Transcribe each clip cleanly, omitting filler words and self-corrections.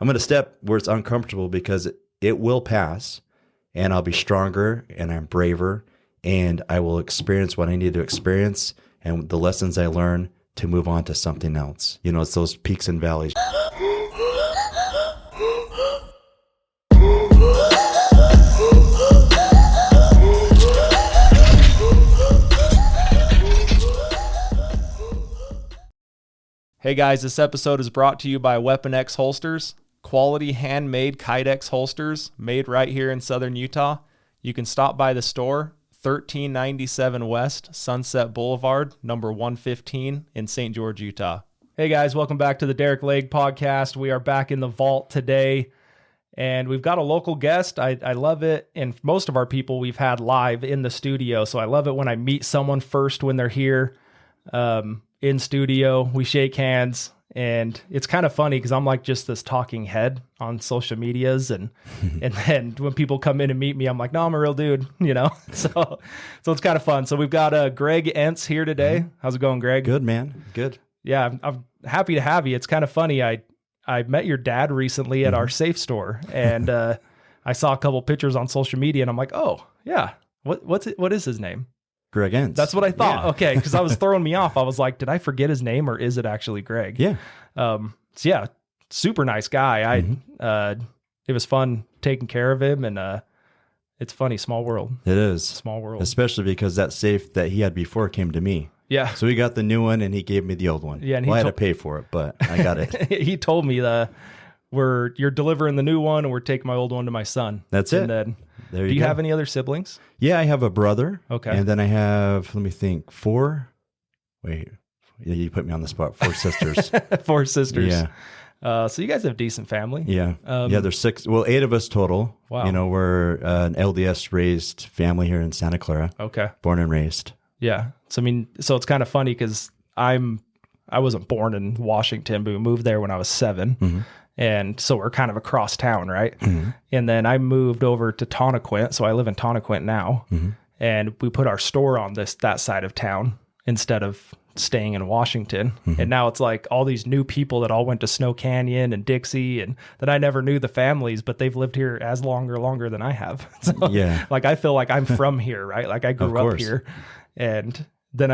I'm going to step where it's uncomfortable because it will pass, and I'll be stronger and I'm braver, and I will experience what I need to experience and the lessons I learn to move on to something else. You know, it's those peaks and valleys. Hey guys, this episode is brought to you by Weapon X Holsters, quality handmade Kydex holsters made right here in Southern Utah. You can stop by the store, 1397 West Sunset Boulevard, number 115 in St. George, Utah. Hey guys, welcome back to the Derek Lake Podcast. We are back in the vault today, and we've got a local guest. I love it, and most of our people we've had live in the studio, so I love it when I meet someone first when they're here. In studio, we shake hands, and it's kind of funny because I'm like just this talking head on social medias, and then when people come in and meet me, I'm like, no, I'm a real dude, you know. So it's kind of fun. So we've got Greg Ence here today. How's it going, Greg? Good, man. Good. Yeah, I'm happy to have you. It's kind of funny. I met your dad recently at our safe store, and I saw a couple pictures on social media, and I'm like, oh yeah, what is his name? Greg Ence. That's what I thought. Yeah. Okay, because I was throwing me off. I was like, did I forget his name, or is it actually Greg? Yeah. So yeah, super nice guy. It was fun taking care of him, and it's funny, small world. It is. Small world. Especially because that safe that he had before came to me. Yeah. So he got the new one, and he gave me the old one. Yeah, and I had to pay for it, but I got it. He told me you're delivering the new one, and we're taking my old one to my son. That's and it. Then, There do you you go. have any other siblings? Yeah, I have a brother. Okay. And then I have, let me think, 4. Wait, you put me on the spot. 4 sisters. 4 sisters. Yeah. So you guys have a decent family. Yeah. There's 6. Well, 8 of us total. Wow. You know, we're an LDS raised family here in Santa Clara. Okay. Born and raised. Yeah. So, so it's kind of funny because I wasn't born in Washington, but we moved there when I was 7. Mm-hmm. And so we're kind of across town, right? Mm-hmm. And then I moved over to Tonnequint. So I live in Tonnequint now. Mm-hmm. And we put our store on that side of town instead of staying in Washington. Mm-hmm. And now it's like all these new people that all went to Snow Canyon and Dixie, and that I never knew the families, but they've lived here as longer than I have. So Yeah. like, I feel like I'm from here, right? Like I grew up here. And then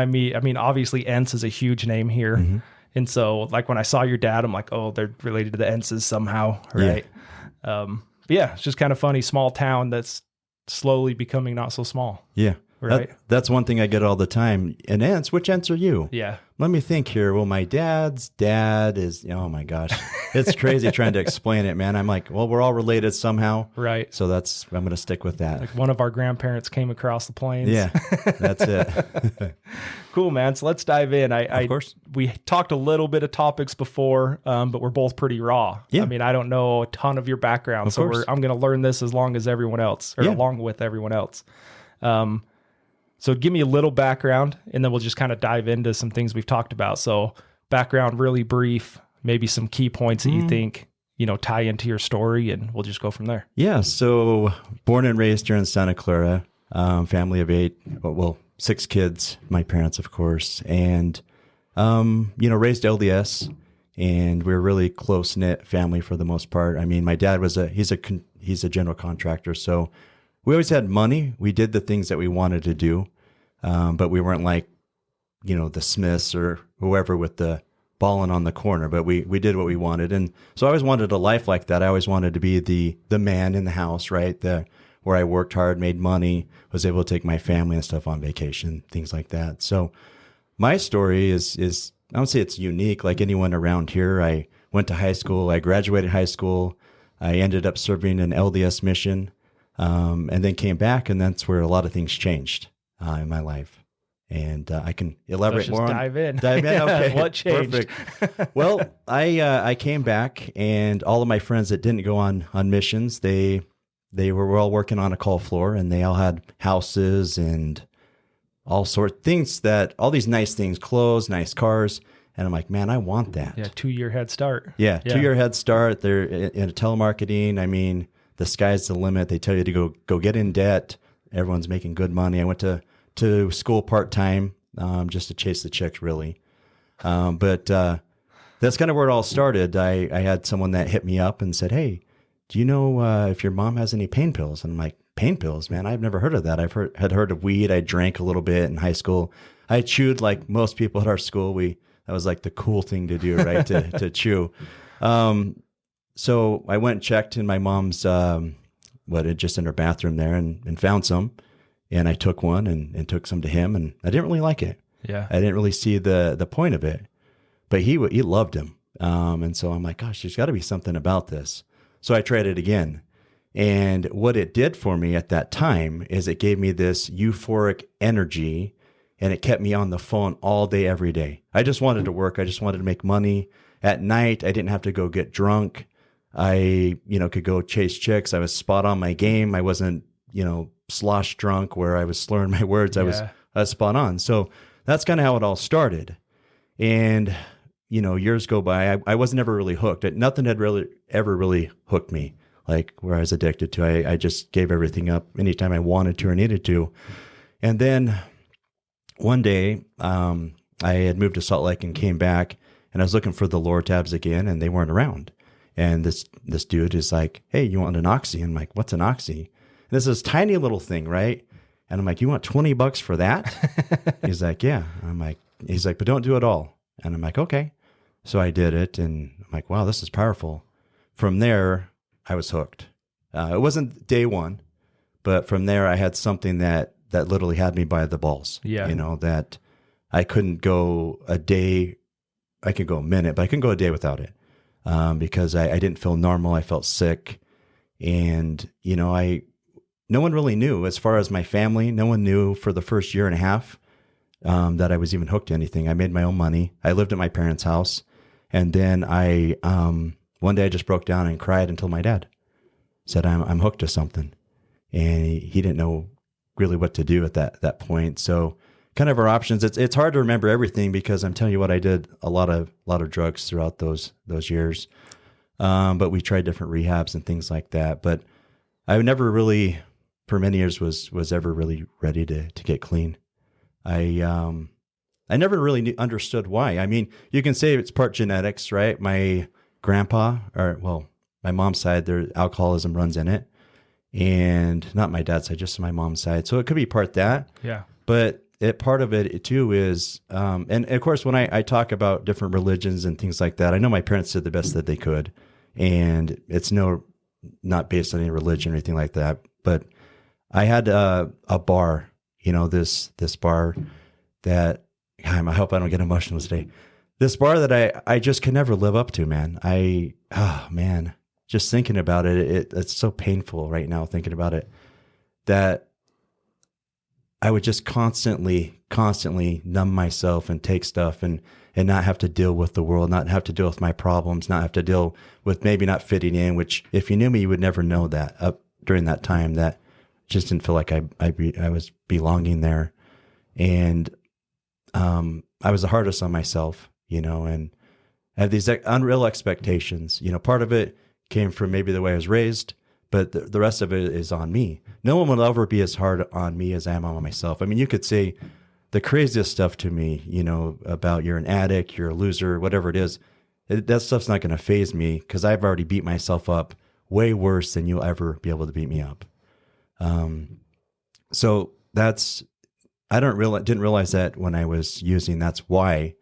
obviously Ence is a huge name here. Mm-hmm. And so like when I saw your dad, I'm like, oh, they're related to the Ences somehow. Right. Yeah. But yeah, it's just kind of funny, small town that's slowly becoming not so small. Yeah. Right. That's one thing I get all the time. And Ence, which Ence are you? Yeah. Let me think here. Well, my dad's dad is, oh my gosh, it's crazy trying to explain it, man. I'm like, well, we're all related somehow. Right. So I'm going to stick with that. Like one of our grandparents came across the plains. Yeah, that's it. Cool, man. So let's dive in. Of course. We talked a little bit of topics before, but we're both pretty raw. Yeah. I mean, I don't know a ton of your background, so I'm going to learn this along with everyone else. So give me a little background, and then we'll just kind of dive into some things we've talked about. So background, really brief, maybe some key points that you think, tie into your story, and we'll just go from there. Yeah. So born and raised here in Santa Clara, family of 8, 6 kids, my parents, of course, and, raised LDS, and we're a really close knit family for the most part. I mean, my dad he's a general contractor. So we always had money. We did the things that we wanted to do. But we weren't like, the Smiths or whoever with the balling on the corner, but we did what we wanted. And so I always wanted a life like that. I always wanted to be the man in the house, right? Where I worked hard, made money, was able to take my family and stuff on vacation, things like that. So my story is I don't say it's unique like anyone around here. I went to high school. I graduated high school. I ended up serving an LDS mission, and then came back, and that's where a lot of things changed in my life. And I can elaborate more. Dive in. Okay. What changed? Perfect. Well, I came back, and all of my friends that didn't go on missions, they were all working on a call floor, and they all had houses and all sorts of things all these nice things, clothes, nice cars. And I'm like, man, I want that. Yeah. 2-year head start. Yeah. 2-year head start. They're in telemarketing. I mean, the sky's the limit. They tell you to go get in debt. Everyone's making good money. I went to school part-time, just to chase the checks, really. But then that's kind of where it all started. I had someone that hit me up and said, "Hey, do you know if your mom has any pain pills?" And I'm like, "Pain pills, man? I've never heard of that. Had heard of weed. I drank a little bit in high school. I chewed like most people at our school. That was like the cool thing to do, right? to chew. So I went and checked in my mom's, just in her bathroom there and found some. And I took one and took some to him, and I didn't really like it. Yeah. I didn't really see the point of it, but he loved him. And so I'm like, gosh, there's got to be something about this. So I tried it again. And what it did for me at that time is it gave me this euphoric energy, and it kept me on the phone all day, every day. I just wanted to work. I just wanted to make money. At night, I didn't have to go get drunk. I, could go chase chicks. I was spot on my game. I wasn't, slosh drunk where I was slurring my words. I was spot on. So that's kind of how it all started. And, years go by. I was never really hooked. Nothing had ever really hooked me, like where I was addicted to. I just gave everything up anytime I wanted to or needed to. And then one day, I had moved to Salt Lake and came back, and I was looking for the Lortabs again, and they weren't around. And this dude is like, "Hey, you want an Oxy?" And I'm like, "What's an Oxy?" And this is this tiny little thing, right? And I'm like, "You want $20 for that?" He's like, "Yeah." He's like, "But don't do it all." And I'm like, "Okay." So I did it, and I'm like, "Wow, this is powerful." From there, I was hooked. It wasn't day one, but from there, I had something that literally had me by the balls. Yeah. That I couldn't go a day. I could go a minute, but I couldn't go a day without it. Because I didn't feel normal. I felt sick. And, no one really knew. As far as my family, no one knew for the first year and a half that I was even hooked to anything. I made my own money. I lived at my parents' house. And then one day I just broke down and cried and told my dad. Said, I'm hooked to something. And he didn't know really what to do at that point. So kind of our options. It's hard to remember everything because I'm telling you what, I did a lot of drugs throughout those years. But we tried different rehabs and things like that. But I never really, for many years, was ever really ready to get clean. I never really understood why. I mean, you can say it's part genetics, right? My grandpa, my mom's side, their alcoholism runs in it, and not my dad's side, just my mom's side. So it could be part that. Yeah. But part of it too is, and of course, when I talk about different religions and things like that, I know my parents did the best that they could, and it's not based on any religion or anything like that. But I had a bar, this bar that, I hope I don't get emotional today. This bar that I just could never live up to, man. Just thinking about it, it's so painful right now thinking about it, that I would just constantly numb myself and take stuff and not have to deal with the world, not have to deal with my problems, not have to deal with maybe not fitting in, which if you knew me, you would never know that up during that time, that just didn't feel like I was belonging there. And I was the hardest on myself, and I had these unreal expectations. Part of it came from maybe the way I was raised, but the rest of it is on me. No one will ever be as hard on me as I am on myself. I mean, you could say the craziest stuff to me, about you're an addict, you're a loser, whatever it is. That stuff's not going to faze me because I've already beat myself up way worse than you'll ever be able to beat me up. So I didn't realize that when I was using. That's why.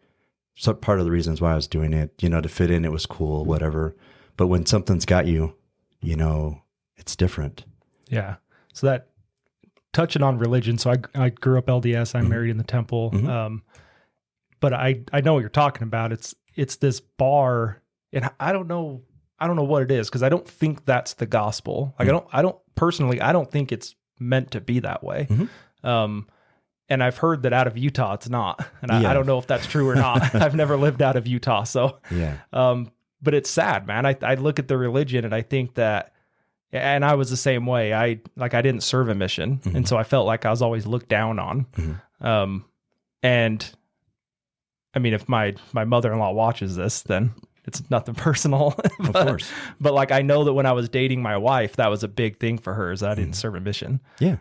So part of the reasons why I was doing it, to fit in, it was cool, whatever. But when something's got you, it's different. Yeah. So that, touching on religion. So I grew up LDS. I'm married in the temple. Mm-hmm. But I know what you're talking about. It's this bar, and I don't know what it is, because I don't think that's the gospel. Like I don't think it's meant to be that way. Mm-hmm. And I've heard that out of Utah, it's not. And I don't know if that's true or not. I've never lived out of Utah. So, but it's sad, man. I look at the religion and I think that, and I was the same way. I didn't serve a mission. Mm-hmm. And so I felt like I was always looked down on. Mm-hmm. And I mean, if my mother-in-law watches this, then it's nothing personal. But, of course. But like, I know that when I was dating my wife, that was a big thing for her, is that I didn't serve a mission. Yeah.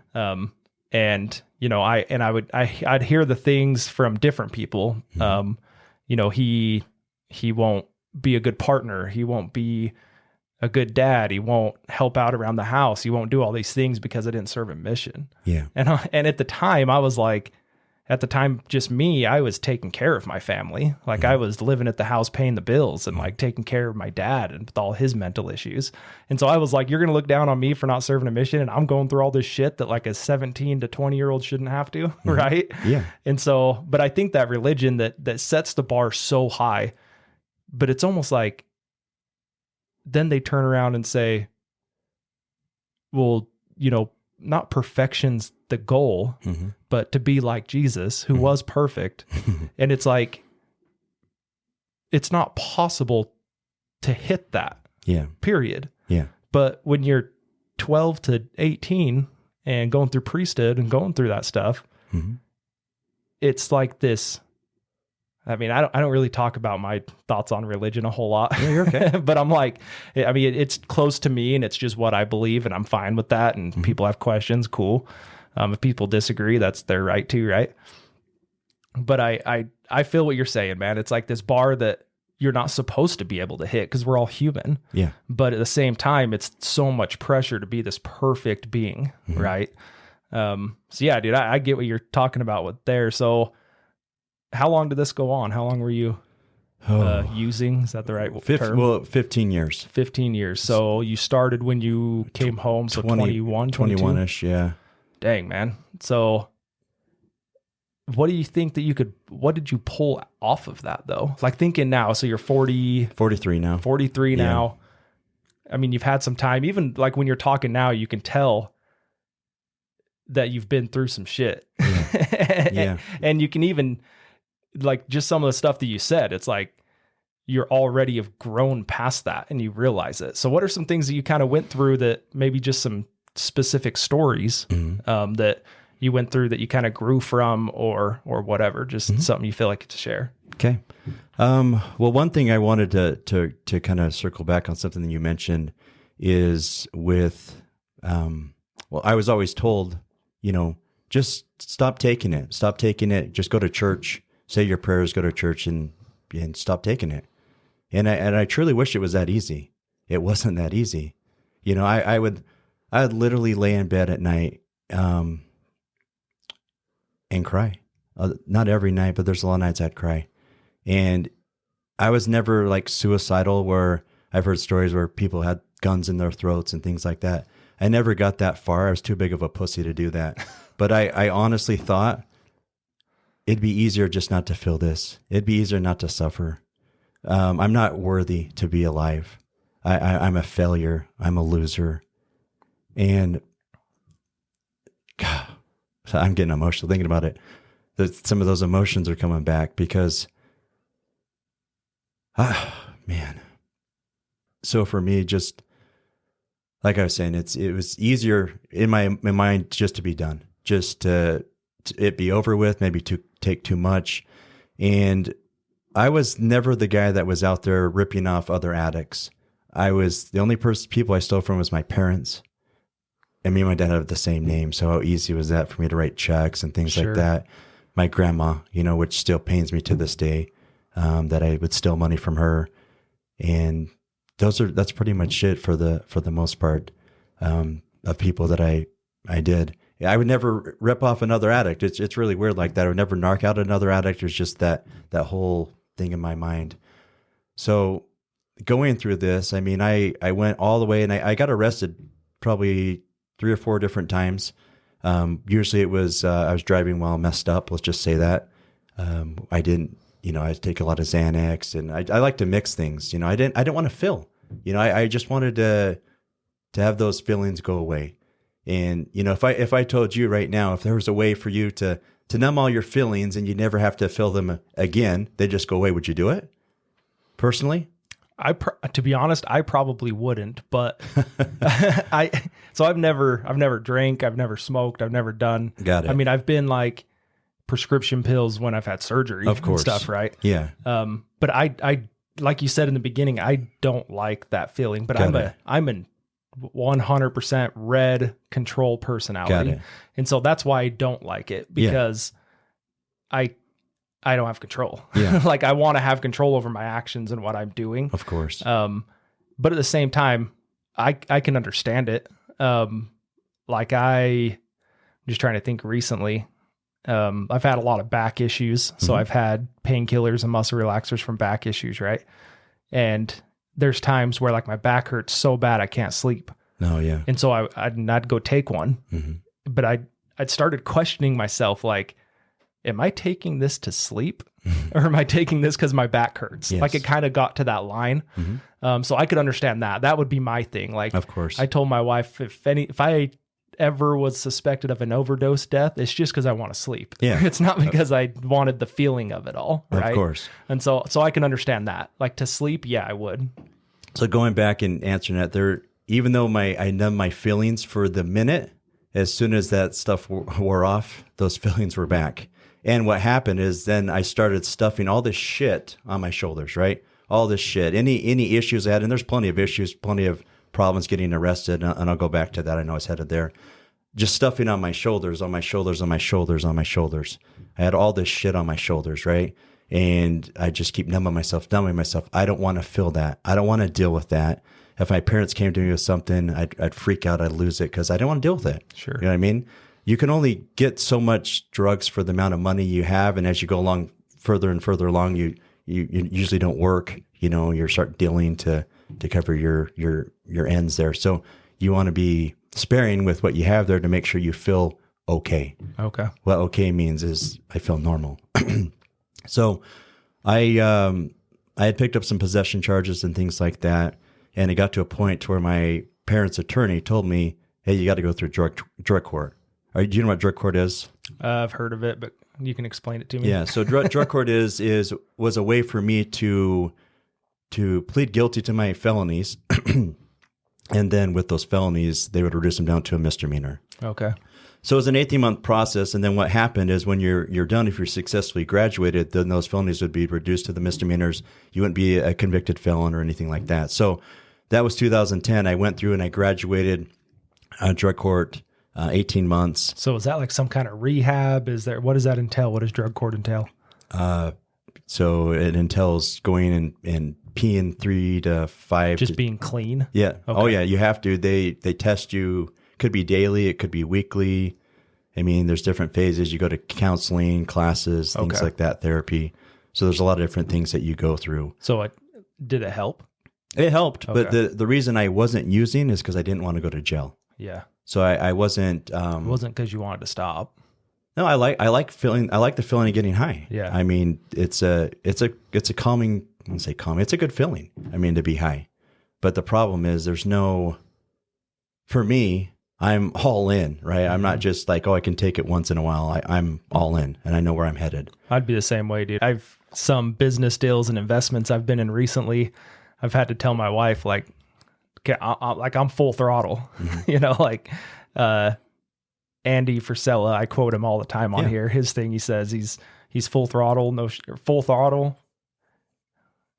And I'd hear the things from different people. Mm-hmm. He won't be a good partner. He won't be a good dad. He won't help out around the house. He won't do all these things because I didn't serve a mission. Yeah. And at the time I was like, just me, I was taking care of my family. Like I was living at the house, paying the bills and like taking care of my dad and with all his mental issues. And so I was like, you're going to look down on me for not serving a mission. And I'm going through all this shit that like a 17 to 20-year-old shouldn't have to. Right. Yeah. And so, but I think that religion that sets the bar so high, but it's almost like, then they turn around and say, well, not perfection's the goal, but to be like Jesus, who was perfect. And it's like, it's not possible to hit that. Yeah. Period. Yeah. But when you're 12 to 18 and going through priesthood and going through that stuff, it's like this. I mean, I don't really talk about my thoughts on religion a whole lot. Yeah, you're okay. But I'm like, I mean, it's close to me and it's just what I believe and I'm fine with that. And people have questions, cool. If people disagree, that's their right too, right? But I feel what you're saying, man. It's like this bar that you're not supposed to be able to hit because we're all human. Yeah. But at the same time, it's so much pressure to be this perfect being, right? So yeah, dude, I get what you're talking about with there. So how long did this go on? How long were you using? Is that the right term? Well, 15 years. 15 years. So you started when you came home, so 21, 21-ish, yeah. Dang, man. So what do you think that what did you pull off of that though? Like thinking now, so you're 43 now. 43 now. I mean, you've had some time, even like when you're talking now, you can tell that you've been through some shit. Yeah. And you can even, like, just some of the stuff that you said, it's like you're already have grown past that and you realize it. So what are some things that you kind of went through that maybe just some specific stories that you went through that you kind of grew from or whatever, just something you feel like to share? Okay. Well, one thing I wanted to kind of circle back on something that you mentioned is with, well, I was always told, just stop taking it, just go to church, say your prayers, go to church and stop taking it. And I truly wish it was that easy. It wasn't that easy. I would literally lay in bed at night, and cry. Not every night, but there's a lot of nights I'd cry. And I was never like suicidal, where I've heard stories where people had guns in their throats and things like that. I never got that far. I was too big of a pussy to do that. But I honestly thought it'd be easier just not to feel this. It'd be easier not to suffer. I'm not worthy to be alive. I'm a failure. I'm a loser. And God, I'm getting emotional thinking about it. Some of those emotions are coming back because, man. So for me, just like I was saying, it was easier in my mind just to be done, just to it be over with, maybe to take too much. And I was never the guy that was out there ripping off other addicts. I was the only people I stole from was my parents. And me and my dad have the same name, so how easy was that for me to write checks and things like that? My grandma, which still pains me to this day, that I would steal money from her. And that's pretty much it for the most part, of people that I did. I would never rip off another addict. It's really weird like that. I would never narc out another addict. There's just that whole thing in my mind. So going through this, I mean, I went all the way and I got arrested probably 3 or 4 different times. Usually it was, I was driving while messed up. Let's just say that. I didn't, I take a lot of Xanax and I like to mix things. I didn't want to feel, I just wanted to have those feelings go away. And, if I told you right now, if there was a way for you to numb all your feelings and you never have to feel them again, they just go away, would you do it? Personally? To be honest, I probably wouldn't, but so I've never drank, I've never smoked, I've never done. Got it. I mean, I've been like prescription pills when I've had surgery, of course, and stuff, right? Yeah. But I like you said in the beginning, I don't like that feeling, but I'm a 100% red control personality. And so that's why I don't like it, because I don't have control. Yeah. Like I want to have control over my actions and what I'm doing. Of course. But at the same time, I can understand it. Like I'm just trying to think recently. I've had a lot of back issues. So I've had painkillers and muscle relaxers from back issues. Right. And there's times where like my back hurts so bad, I can't sleep. Oh yeah. And so I'd go take one, but I'd started questioning myself. Like, am I taking this to sleep or am I taking this because my back hurts? Yes. Like it kind of got to that line. So I could understand that. That would be my thing. Like, of course, I told my wife, if I ever was suspected of an overdose death, it's just because I want to sleep. Yeah. It's not because I wanted the feeling of it all. Right. Of course. And so I can understand that. Like to sleep. Yeah, I would. So going back and answering that, even though I numbed my feelings for the minute, as soon as that stuff wore off, those feelings were back. And what happened is then I started stuffing all this shit on my shoulders, right? All this shit, any issues I had, and there's plenty of issues, plenty of problems getting arrested, and I'll go back to that. I know I was headed there. Just stuffing on my shoulders, on my shoulders, on my shoulders, on my shoulders. I had all this shit on my shoulders, right? And I just keep numbing myself. I don't want to feel that. I don't want to deal with that. If my parents came to me with something, I'd freak out. I'd lose it because I don't want to deal with it. Sure. You know what I mean? You can only get so much drugs for the amount of money you have. And as you go along further and further along, you usually don't work. You know, you start dealing to cover your ends there. So you want to be sparing with what you have there to make sure you feel okay. Okay. What okay means is I feel normal. So I had picked up some possession charges and things like that. And it got to a point where my parents' attorney told me, hey, you got to go through drug court. Do you know what drug court is? I've heard of it, but you can explain it to me. Yeah. So drug court was a way for me to plead guilty to my felonies. And then with those felonies, they would reduce them down to a misdemeanor. Okay. So it was an 18-month process. And then what happened is when you're done, if you're successfully graduated, then those felonies would be reduced to the misdemeanors. You wouldn't be a convicted felon or anything like that. So that was 2010. I went through and I graduated drug court, 18 months. So is that like some kind of rehab? What does that entail? What does drug court entail? So it entails going and peeing 3 to 5. Just being clean? Yeah. Okay. Oh yeah. You have to. They test you. Could be daily. It could be weekly. I mean, there's different phases. You go to counseling classes, things like that, therapy. So there's a lot of different things that you go through. So did it help? It helped. Okay. But the reason I wasn't using is because I didn't want to go to jail. Yeah. So I wasn't. It wasn't because you wanted to stop. No, I like the feeling of getting high. Yeah. I mean, it's a calming. I won't say calming. It's a good feeling. I mean, to be high. But the problem is for me, I'm all in, right? I'm not just like, oh, I can take it once in a while. I'm all in and I know where I'm headed. I'd be the same way, dude. I've some business deals and investments I've been in recently. I've had to tell my wife, like, okay, I'm full throttle, you know, like, Andy Frisella, I quote him all the time on here. His thing, he says he's full throttle, full throttle.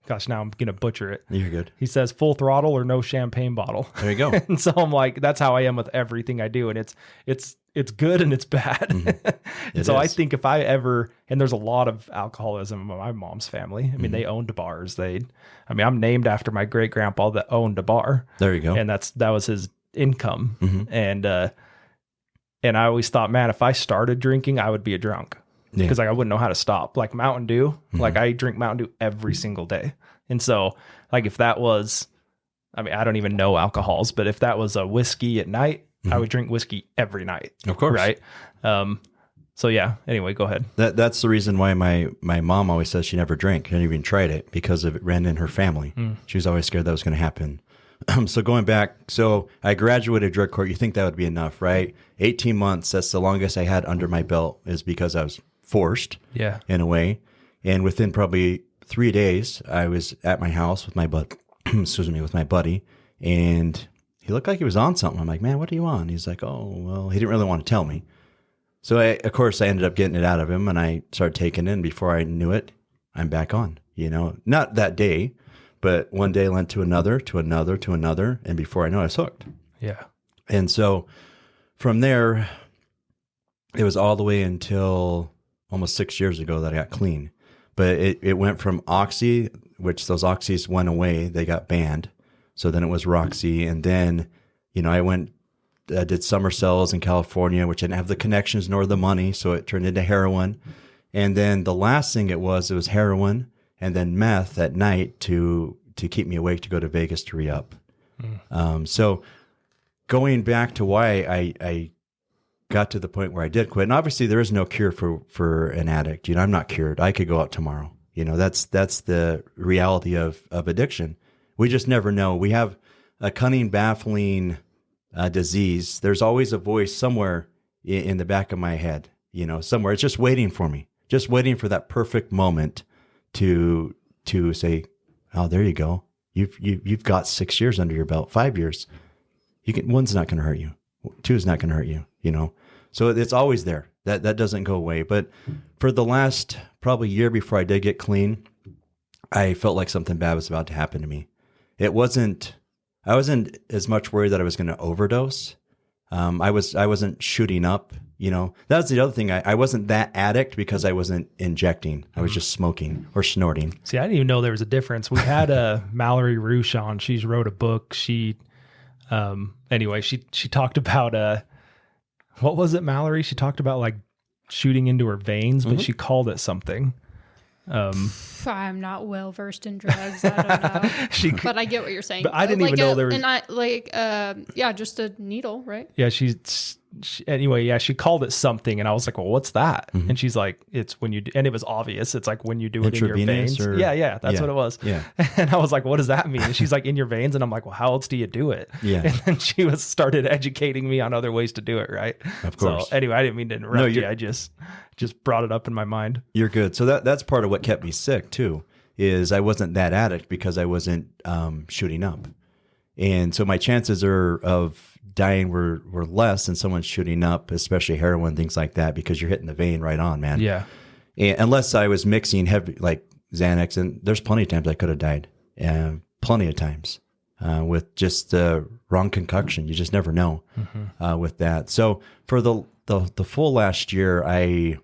Gosh, now I'm going to butcher it. You're good. He says full throttle or no champagne bottle. There you go. And so I'm like, that's how I am with everything I do. And it's good and it's bad. And so I think if I ever, and there's a lot of alcoholism in my mom's family. I mean, they owned bars. I'm named after my great grandpa that owned a bar. There you go. And that was his income. And I always thought, man, if I started drinking, I would be a drunk. Because I wouldn't know how to stop. Like Mountain Dew, like I drink Mountain Dew every single day. And so like if that was, I mean, I don't even know alcohols, but if that was a whiskey at night, I would drink whiskey every night. Of course. Right. So yeah, anyway, go ahead. That's the reason why my mom always says she never drank. She never even tried it because it ran in her family. She was always scared that was going to happen. So going back, so I graduated drug court. You think that would be enough, right? 18 months. That's the longest I had under my belt is because I was forced in a way. And within probably 3 days, I was at my house with my with my buddy, and he looked like he was on something. I'm like, man, what are you on? He's like, oh, well, he didn't really want to tell me. So of course I ended up getting it out of him and I started taking it. And before I knew it, I'm back on, not that day, but one day led to another, to another, to another. And before I know it, I was hooked. Yeah. And so from there, it was all the way until almost 6 years ago that I got clean. But it went from Oxy, which those Oxys went away. They got banned. So then it was Roxy. And then, I did summer cells in California, which didn't have the connections nor the money. So it turned into heroin. And then the last thing it was heroin and then meth at night to keep me awake to go to Vegas to re-up. So going back to why I got to the point where I did quit, and obviously there is no cure for an addict. I'm not cured. I could go out tomorrow. That's the reality of addiction. We just never know. We have a cunning, baffling disease. There's always a voice somewhere in the back of my head, somewhere. It's just waiting for me, just waiting for that perfect moment to say, oh, there you go. You've got 6 years under your belt, 5 years. One's not going to hurt you. Two is not going to hurt you, So it's always there. That doesn't go away. But for the last probably year before I did get clean, I felt like something bad was about to happen to me. I wasn't as much worried that I was going to overdose. I wasn't shooting up, That was the other thing. I wasn't that addict because I wasn't injecting. I was just smoking or snorting. See, I didn't even know there was a difference. We had Mallory Rush on. She's wrote a book. She talked about what was it, Mallory? She talked about like shooting into her veins, but she called it something. I'm not well versed in drugs. I don't know. But I get what you're saying. But I didn't even know there was. And just a needle, right? Yeah, she called it something, and I was like, "Well, what's that?" And she's like, "It's when you do," and it was obvious. It's like when you do it in your veins. Yeah, that's what it was. Yeah, and I was like, "What does that mean?" And she's like, "In your veins," and I'm like, "Well, how else do you do it?" Yeah, and then she started educating me on other ways to do it. Right, of course. So anyway, I didn't mean to interrupt you. I just brought it up in my mind. You're good. So that's part of what kept me sick too. Is I wasn't that addict because I wasn't shooting up, and so my chances of dying were less than someone shooting up, especially heroin, things like that, because you're hitting the vein right on, man. Yeah. And unless I was mixing heavy, like Xanax, and there's plenty of times I could have died, plenty of times with just the wrong concoction. You just never know with that. So for the full last year, I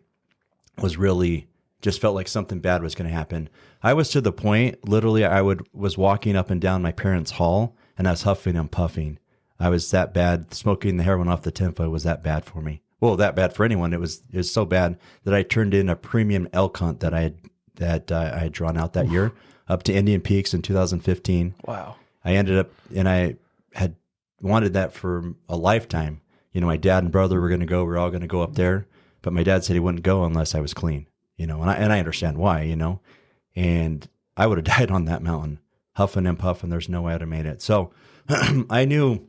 was really just felt like something bad was going to happen. I was to the point, literally, was walking up and down my parents' hall, and I was huffing and puffing. I was that bad. Smoking the heroin off the tinfoil was that bad for me. Well, that bad for anyone. It was so bad that I turned in a premium elk hunt that I had drawn out that year up to Indian Peaks in 2015. Wow. I ended up, and I had wanted that for a lifetime. My dad and brother were going to go. We were all going to go up there, but my dad said he wouldn't go unless I was clean. And I understand why. And I would have died on that mountain, huffing and puffing. There's no way I'd have made it. So I knew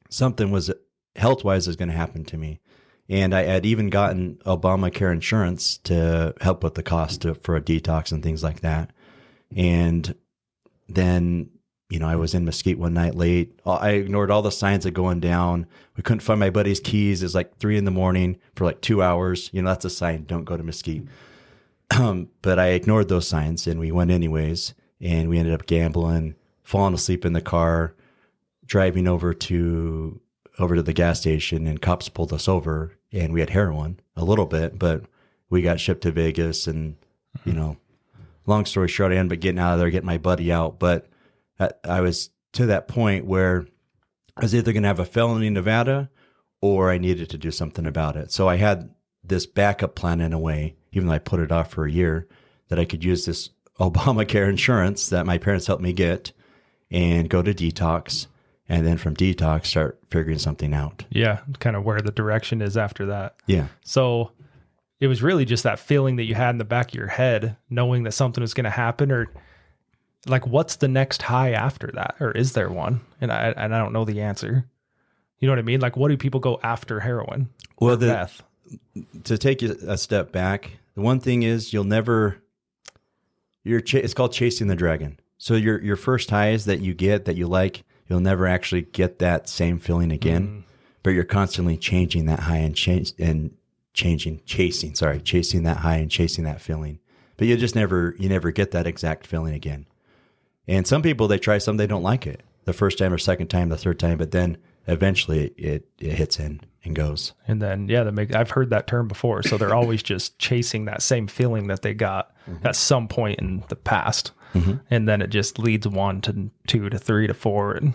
something was health-wise is going to happen to me. And I had even gotten Obamacare insurance to help with the cost for a detox and things like that. And then, I was in Mesquite one night late. I ignored all the signs of going down. We couldn't find my buddy's keys. It was like 3 a.m. for like 2 hours. That's a sign. Don't go to Mesquite. But I ignored those signs and we went anyways. And we ended up gambling, falling asleep in the car, driving over to the gas station, and cops pulled us over, and we had heroin a little bit, but we got shipped to Vegas. And long story short, I ended up getting out of there, getting my buddy out. But I was to that point where I was either going to have a felony in Nevada or I needed to do something about it. So I had this backup plan in a way, even though I put it off for a year, that I could use this Obamacare insurance that my parents helped me get and go to detox. And then from detox, start figuring something out. Yeah, kind of where the direction is after that. Yeah. So it was really just that feeling that you had in the back of your head, knowing that something was going to happen, or like, what's the next high after that? Or is there one? And I don't know the answer. You know what I mean? Like, what do people go after heroin? Well, meth? To take a step back, the one thing is it's called chasing the dragon. So your first highs that you get that you like, you'll never actually get that same feeling again, but you're constantly changing that high and chasing that high and chasing that feeling. But you never get that exact feeling again. And some people, they try some, they don't like it the first time or second time, the third time, but then eventually it hits in and goes. And then, I've heard that term before. So they're always just chasing that same feeling that they got at some point in the past. And then it just leads 1 to 2 to 3 to 4. And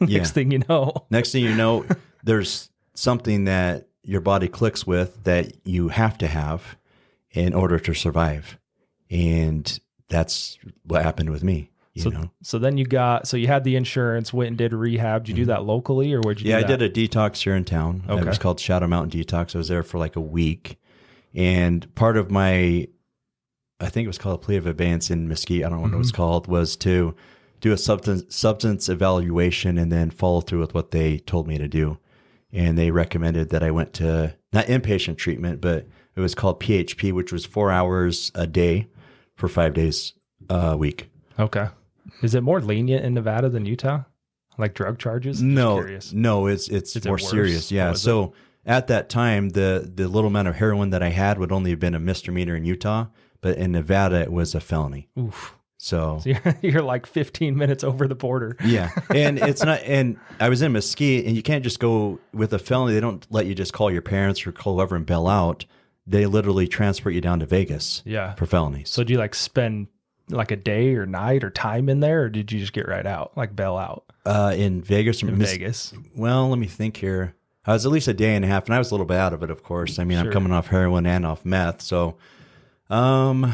next thing you know, there's something that your body clicks with that you have to have in order to survive. And that's what happened with me. So then you had the insurance, went and did rehab. Did you do that locally, or where'd you do that? Yeah, I did a detox here in town. Okay. It was called Shadow Mountain Detox. I was there for like a week. And part of my, I think it was called a plea of abeyance in Mesquite, I don't know what it was called, was to do a substance evaluation and then follow through with what they told me to do. And they recommended that I went to, not inpatient treatment, but it was called PHP, which was 4 hours a day for 5 days a week. Okay. Is it more lenient in Nevada than Utah? Like drug charges? No, it's more serious. Yeah. So at that time, the little amount of heroin that I had would only have been a misdemeanor in Utah, but in Nevada, it was a felony. Oof. So you're like 15 minutes over the border. Yeah. And it's not, and I was in Mesquite, and you can't just go with a felony. They don't let you just call your parents or call whoever and bail out. They literally transport you down to Vegas for felonies. So do you like spend like a day or night or time in there, or did you just get right out, like bail out? In Vegas? Vegas. Well, let me think here. I was at least a day and a half, and I was a little bit out of it, of course. I mean, I'm coming off heroin and off meth. So, I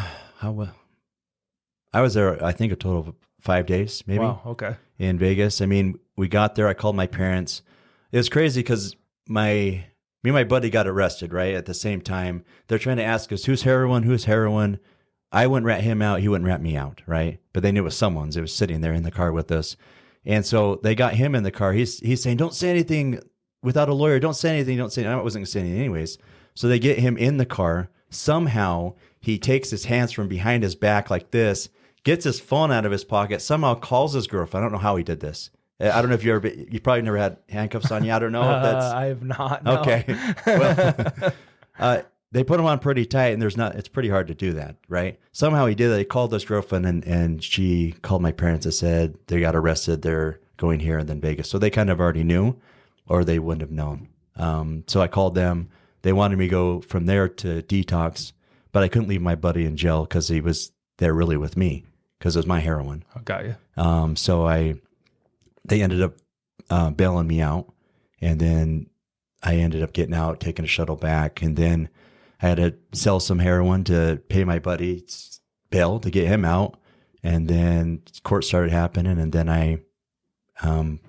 was there, I think, a total of 5 days, maybe. Wow, okay. In Vegas. I mean, we got there. I called my parents. It was crazy because me and my buddy got arrested, right? At the same time. They're trying to ask us, who's heroin? I wouldn't rat him out. He wouldn't rat me out, right? But they knew it was someone's. It was sitting there in the car with us. And so they got him in the car. He's saying, don't say anything without a lawyer. Don't say anything. Don't say anything. I wasn't going to say anything anyways. So they get him in the car. Somehow he takes his hands from behind his back like this, gets his phone out of his pocket, somehow calls his girlfriend. I don't know how he did this. I don't know if you probably never had handcuffs on you. I don't know if that's. I have not. No. Okay. Well, they put him on pretty tight, and it's pretty hard to do that, right? Somehow he did that. He called his girlfriend, and she called my parents and said they got arrested. They're going here and then Vegas. So they kind of already knew, or they wouldn't have known. So I called them. They wanted me to go from there to detox, but I couldn't leave my buddy in jail because he was there really with me because it was my heroin. I got you. So they ended up bailing me out, and then I ended up getting out, taking a shuttle back, and then I had to sell some heroin to pay my buddy's bail to get him out, and then court started happening, and then I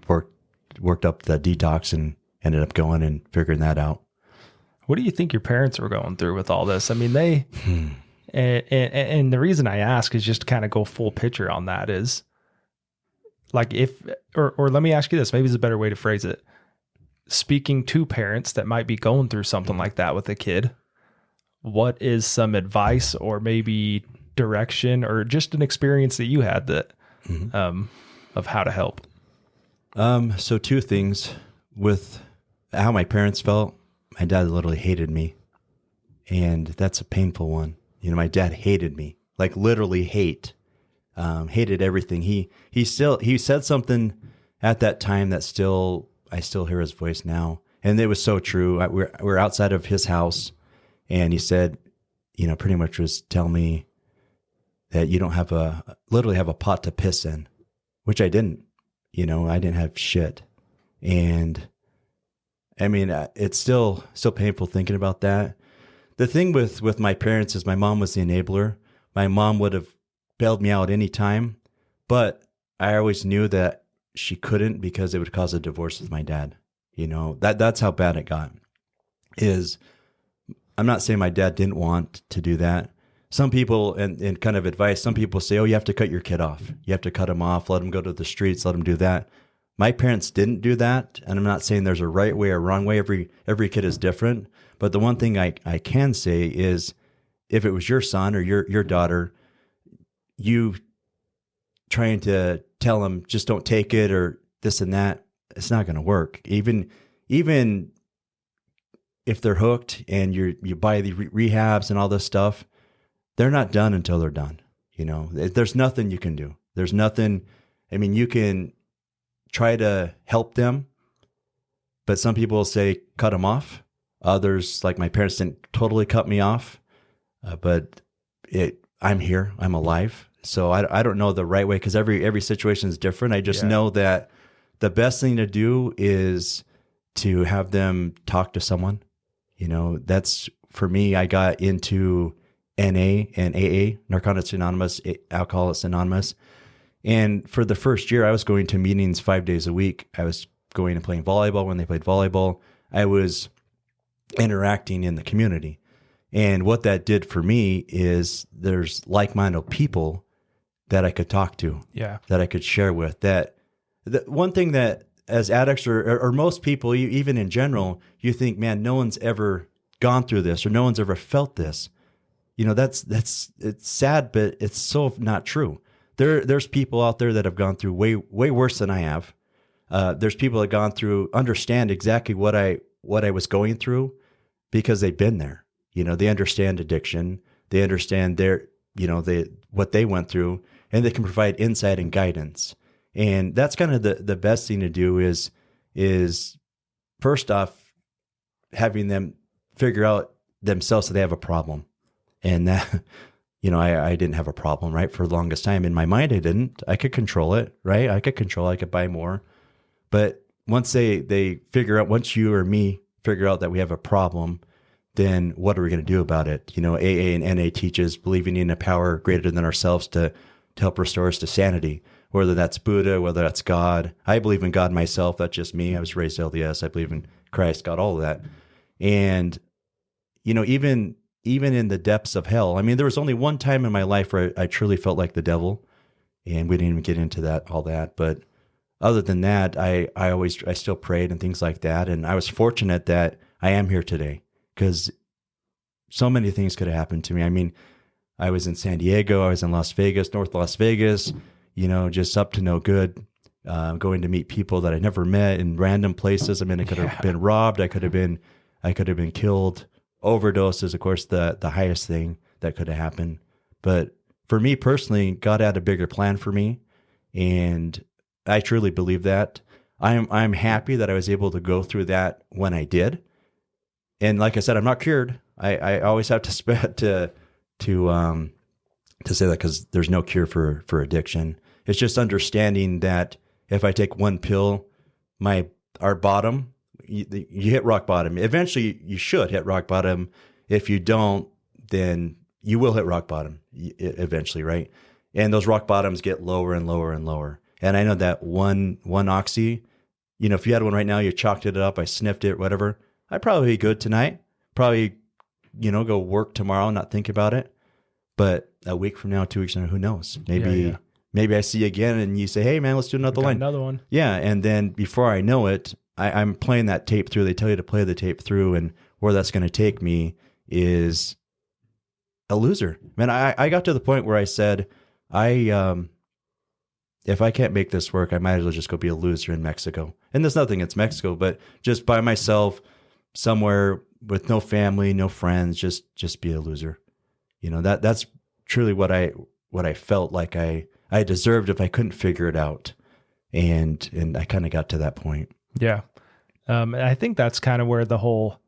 worked up the detox and ended up going and figuring that out. What do you think your parents were going through with all this? I mean, they and the reason I ask is just to kind of go full picture on that is like or let me ask you this, maybe it's a better way to phrase it. Speaking to parents that might be going through something like that with a kid, what is some advice or maybe direction or just an experience that you had that of how to help? So two things with how my parents felt. My dad literally hated me, and that's a painful one. You know, my dad hated me, like literally hated everything. He said something at that time that I still hear his voice now. And it was so true. We're outside of his house, and he said, you know, pretty much was telling me that you don't literally have a pot to piss in, which I didn't. You know, I didn't have shit. And I mean, it's still painful thinking about that. The thing with my parents is my mom was the enabler. My mom would have bailed me out any time, but I always knew that she couldn't because it would cause a divorce with my dad. You know, that's how bad it got. I'm not saying my dad didn't want to do that. Some people, and kind of advice, some people say, oh, you have to cut your kid off. You have to cut him off, let him go to the streets, let him do that. My parents didn't do that, and I'm not saying there's a right way or wrong way. Every kid is different. But the one thing I can say is if it was your son or your daughter, you trying to tell them just don't take it or this and that, it's not going to work. Even if they're hooked and you buy the rehabs and all this stuff, they're not done until they're done. You know, there's nothing you can do. There's nothing. I mean, you can try to help them, But some people say cut them off. Others, like my parents, didn't totally cut me off. But I'm here. I'm alive. So I don't know the right way, because every situation is different. I just know that the best thing to do is to have them talk to someone. That's, for me, I got into NA and AA, Narcotics Anonymous, Alcoholics Anonymous. And for the first year, I was going to meetings 5 days a week. I was going and playing volleyball when they played volleyball. I was interacting in the community. And what that did for me is there's like-minded people that I could talk to, that I could share with. The one thing that as addicts or most people, even in general, you think, man, no one's ever gone through this or no one's ever felt this. It's sad, but it's so not true. There's people out there that have gone through way worse than I have. There's people that have gone through, understand exactly what I was going through because they've been there. They understand addiction. They understand what they went through, and they can provide insight and guidance. And that's kind of the best thing to do is first off, having them figure out themselves that they have a problem. And that, I didn't have a problem, right? For the longest time. In my mind, I didn't. I could control it, right? I could buy more. But once they figure out, once you or me figure out that we have a problem, then what are we going to do about it? AA and NA teaches believing in a power greater than ourselves to help restore us to sanity, whether that's Buddha, whether that's God. I believe in God myself. That's just me. I was raised LDS. I believe in Christ, God, all of that. And, even in the depths of hell, there was only one time in my life where I truly felt like the devil, and we didn't even get into all that. But other than that, I still prayed and things like that. And I was fortunate that I am here today, because so many things could have happened to me. I was in San Diego, I was in Las Vegas, North Las Vegas, just up to no good, going to meet people that I never met in random places. I could have been robbed. I could have been killed. Overdoses, of course, the highest thing that could have happened. But for me personally, God had a bigger plan for me, and I truly believe that. I'm happy that I was able to go through that when I did. And like I said, I'm not cured. I always have to say that, because there's no cure for addiction. It's just understanding that if I take one pill, our bottom, you hit rock bottom. Eventually, you should hit rock bottom. If you don't, then you will hit rock bottom eventually, right? And those rock bottoms get lower and lower and lower. And I know that one oxy, if you had one right now, you chalked it up, I sniffed it, whatever, I'd probably be good tonight. Probably, go work tomorrow, not think about it. But a week from now, 2 weeks from now, who knows? Maybe I see you again and you say, hey, man, let's do another line. Another one. Yeah. And then before I know it, I'm playing that tape through. They tell you to play the tape through, and where that's going to take me is a loser. Man, I got to the point where I said, if I can't make this work, I might as well just go be a loser in Mexico. And there's nothing against Mexico, but just by myself somewhere with no family, no friends, just be a loser. That's truly what I felt like I deserved if I couldn't figure it out. And I kind of got to that point. Yeah. I think that's kind of where the whole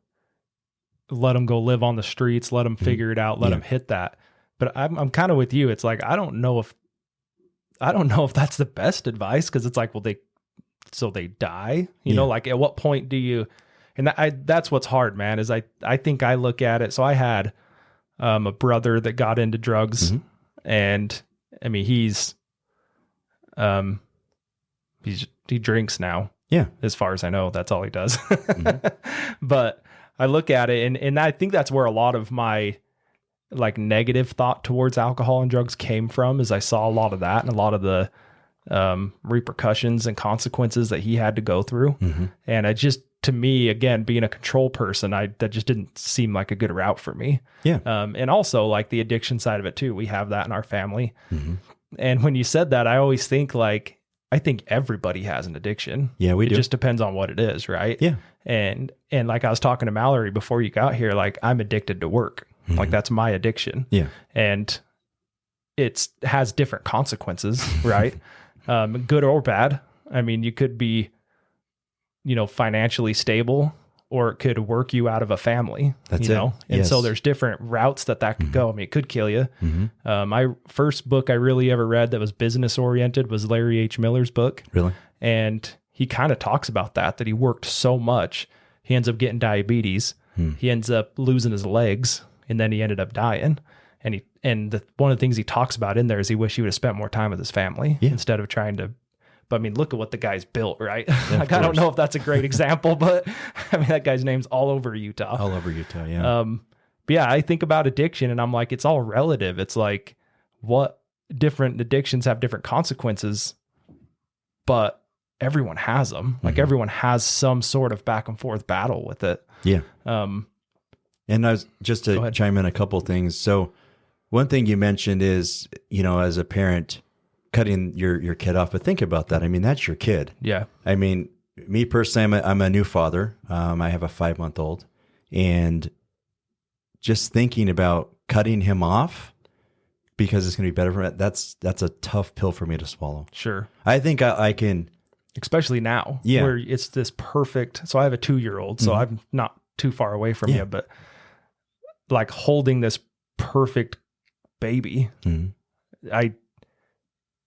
let them go live on the streets, let them figure it out, let them hit that. But I'm kind of with you. It's like, I don't know if that's the best advice, because it's like, well, they die, like at what point do you, and that's what's hard, man, is I think I look at it. So I had a brother that got into drugs, and he drinks now. Yeah. As far as I know, that's all he does. But I look at it and I think that's where a lot of my like negative thought towards alcohol and drugs came from, is I saw a lot of that and a lot of the repercussions and consequences that he had to go through. And I just, to me, again, being a control person, that just didn't seem like a good route for me. Yeah. And also like the addiction side of it too. We have that in our family. And when you said that, I always think I think everybody has an addiction. Yeah, we do. It just depends on what it is, right? Yeah. And like I was talking to Mallory before you got here, like I'm addicted to work. Like that's my addiction. Yeah. And it has different consequences, right? Good or bad. You could be financially stable, or it could work you out of a family. That's you know? it. And so there's different routes that could go. I mean, it could kill you. My first book I really ever read that was business oriented was Larry H. Miller's book. Really? And he kind of talks about that he worked so much, he ends up getting diabetes. He ends up losing his legs, and then he ended up dying. And one of the things he talks about in there is he wished he would have spent more time with his family instead of trying to. But I mean, look at what the guy's built, right? I don't know if that's a great example, but I mean, that guy's name's all over Utah. All over Utah, yeah. But yeah, I think about addiction, and I'm like, it's all relative. It's like, what different addictions have different consequences, but everyone has them. Like everyone has some sort of back and forth battle with it. Yeah. And I was just to chime in a couple of things. So one thing you mentioned is, as a parent, cutting your kid off, but think about that. I mean, that's your kid. Yeah. I mean, me personally, I'm a new father. I have a 5-month-old, and just thinking about cutting him off because it's going to be better for him, that's a tough pill for me to swallow. Sure. I think I can. Especially now, where it's this perfect. So I have a 2-year-old, so I'm not too far away from you, but like holding this perfect baby,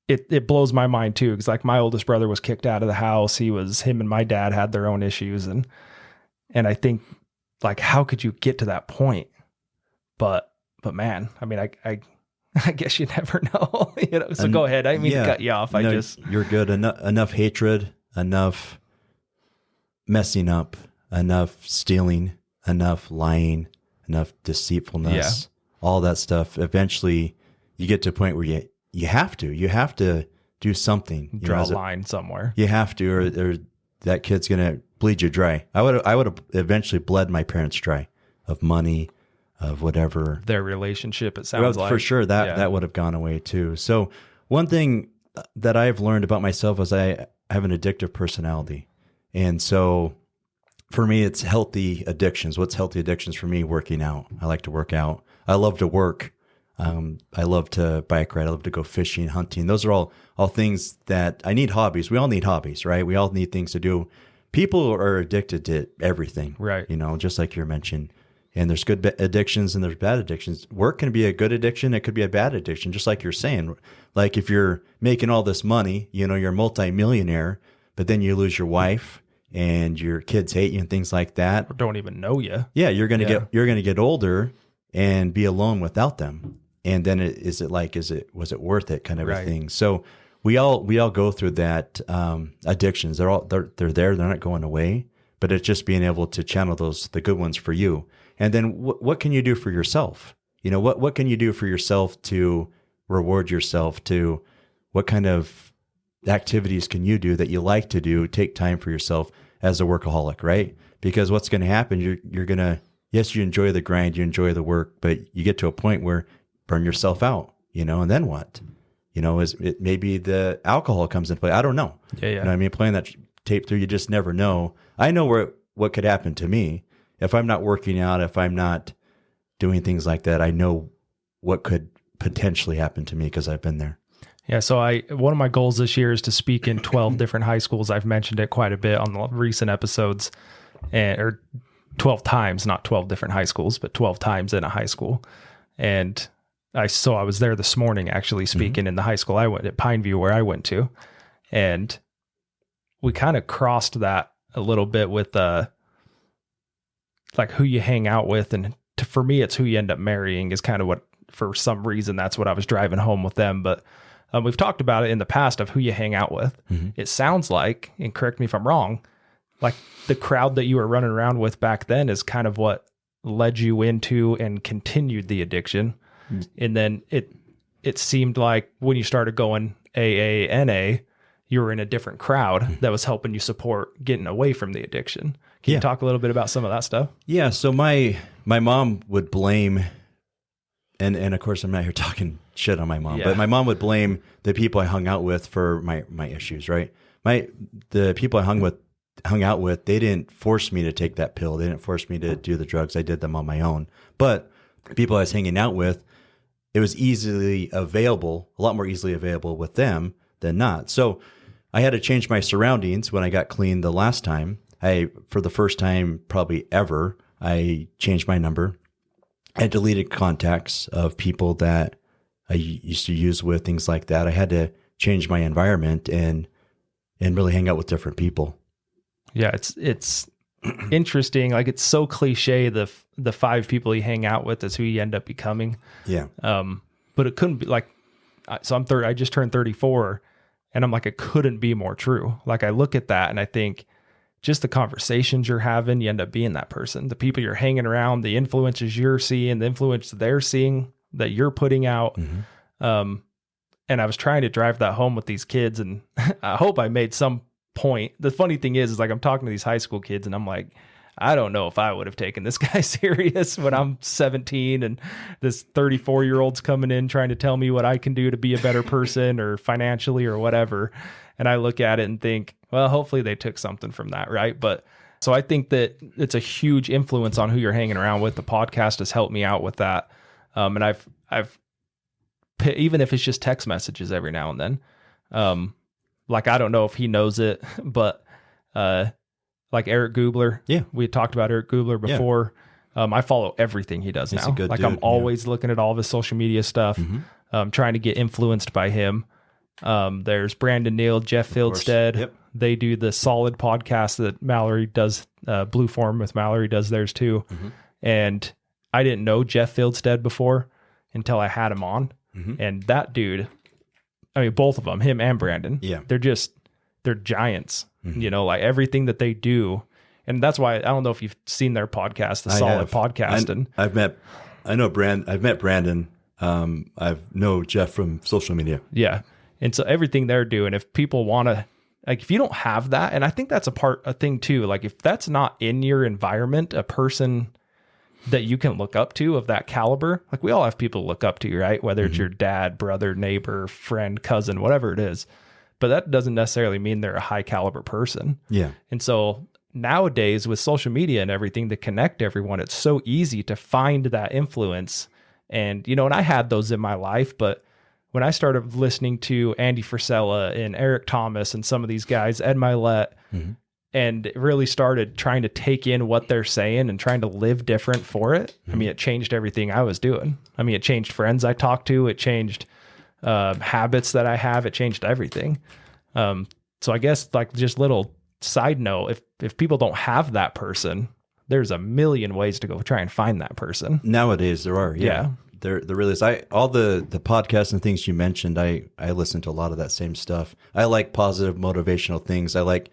it blows my mind too. Cause like my oldest brother was kicked out of the house. Him and my dad had their own issues. And I think like, how could you get to that point? But man, I mean, I guess you never know, so go ahead. I didn't mean to cut you off. You're good. Enough hatred, enough messing up, enough stealing, enough lying, enough deceitfulness, all that stuff. Eventually you get to a point where you have to do something. Draw a line somewhere. You have to, or that kid's going to bleed you dry. I would have eventually bled my parents dry of money, of whatever. Their relationship, it sounds like. For sure, that would have gone away too. So one thing that I've learned about myself is I have an addictive personality. And so for me, it's healthy addictions. What's healthy addictions for me? Working out. I like to work out. I love to work. I love to bike ride. I love to go fishing, hunting. Those are all things that I need hobbies. We all need hobbies, right? We all need things to do. People are addicted to everything, right? Just like you're mentioning. And there's good addictions and there's bad addictions. Work can be a good addiction. It could be a bad addiction, just like you're saying. Like if you're making all this money, you're a multimillionaire, but then you lose your wife and your kids hate you and things like that. Or don't even know you. Yeah, you're gonna get older and be alone without them. And then was it worth it kind of a thing? So we all go through that addictions. They're there. They're not going away. But it's just being able to channel the good ones for you. And then what can you do for yourself? What can you do for yourself to reward yourself? To what kind of activities can you do that you like to do? Take time for yourself as a workaholic, right? Because what's going to happen, you're going to, yes, you enjoy the grind, you enjoy the work, but you get to a point where burn yourself out, and then what? Maybe the alcohol comes into play. I don't know. Yeah. Playing that tape through, you just never know. I know what could happen to me if I'm not working out, if I'm not doing things like that. I know what could potentially happen to me because I've been there. Yeah. So one of my goals this year is to speak in 12 different high schools. I've mentioned it quite a bit on the recent episodes, or 12 times, not 12 different high schools, but 12 times in a high school. And I was there this morning actually speaking in the high school I went at Pineview, where I went to, and we kind of crossed that a little bit with like who you hang out with. And for me, it's who you end up marrying is kind of what, for some reason, that's what I was driving home with them. But we've talked about it in the past of who you hang out with. It sounds like, and correct me if I'm wrong, like the crowd that you were running around with back then is kind of what led you into and continued the addiction. And then it seemed like when you started going AA, NA, you were in a different crowd that was helping you support getting away from the addiction. Can you talk a little bit about some of that stuff? Yeah. So my mom would blame, and of course I'm not here talking shit on my mom, but my mom would blame the people I hung out with for my issues, right? The people I hung out with, they didn't force me to take that pill. They didn't force me to do the drugs. I did them on my own. But the people I was hanging out with, it was easily available, a lot more easily available with them than not. So I had to change my surroundings when I got clean the last time. for the first time probably ever, I changed my number. I deleted contacts of people that I used to use with, things like that. I had to change my environment and really hang out with different people. Yeah, it's interesting. Like, it's so cliche, the 5 people you hang out with is who you end up becoming. Yeah. But it couldn't be like, so I just turned 34 and I'm like, it couldn't be more true. Like, I look at that and I think just the conversations you're having, you end up being that person. The people you're hanging around, the influences you're seeing, the influence they're seeing that you're putting out. And I was trying to drive that home with these kids, and I hope I made some point. The funny thing is like, I'm talking to these high school kids and I'm like, I don't know if I would have taken this guy serious when I'm 17 and this 34-year-old's coming in trying to tell me what I can do to be a better person or financially or whatever. And I look at it and think, well, hopefully they took something from that, right? But so I think that it's a huge influence on who you're hanging around with. The podcast has helped me out with that. And I've even if it's just text messages every now and then, like, I don't know if he knows it, but like Eric Gubler. Yeah. We had talked about Eric Gubler before. I follow everything he does now. Like, dude. I'm always looking at all of his social media stuff, trying to get influenced by him. There's Brandon Neal, Jeff Fieldstead. Yep. They do the Solid podcast that Mallory does, Blue Form with Mallory does theirs too. And I didn't know Jeff Fieldstead before until I had him on. And that dude, I mean, both of them, him and Brandon, they're giants, you know, like everything that they do. And that's why, I don't know if you've seen their podcast, the Solid podcast. I've met Brandon. I know Jeff from social media. Yeah. And so everything they're doing, if people want to, like, if you don't have that, and I think that's a thing too, like, if that's not in your environment, a person that you can look up to of that caliber, like, we all have people to look up to, right? Whether it's your dad, brother, neighbor, friend, cousin, whatever it is, but that doesn't necessarily mean they're a high caliber person. Yeah. And so nowadays with social media and everything to connect everyone, it's so easy to find that influence. And, you know, and I had those in my life, but when I started listening to Andy Frisella and Eric Thomas and some of these guys, Ed Milet, and really started trying to take in what they're saying and trying to live different for it. I mean, it changed everything I was doing. I mean, it changed friends I talked to. It changed habits that I have. It changed everything. So I guess, like, just little side note, if people don't have that person, there's a million ways to go try and find that person. Nowadays there are. Yeah. There really is. All the podcasts and things you mentioned, I listen to a lot of that same stuff. I like positive motivational things. I like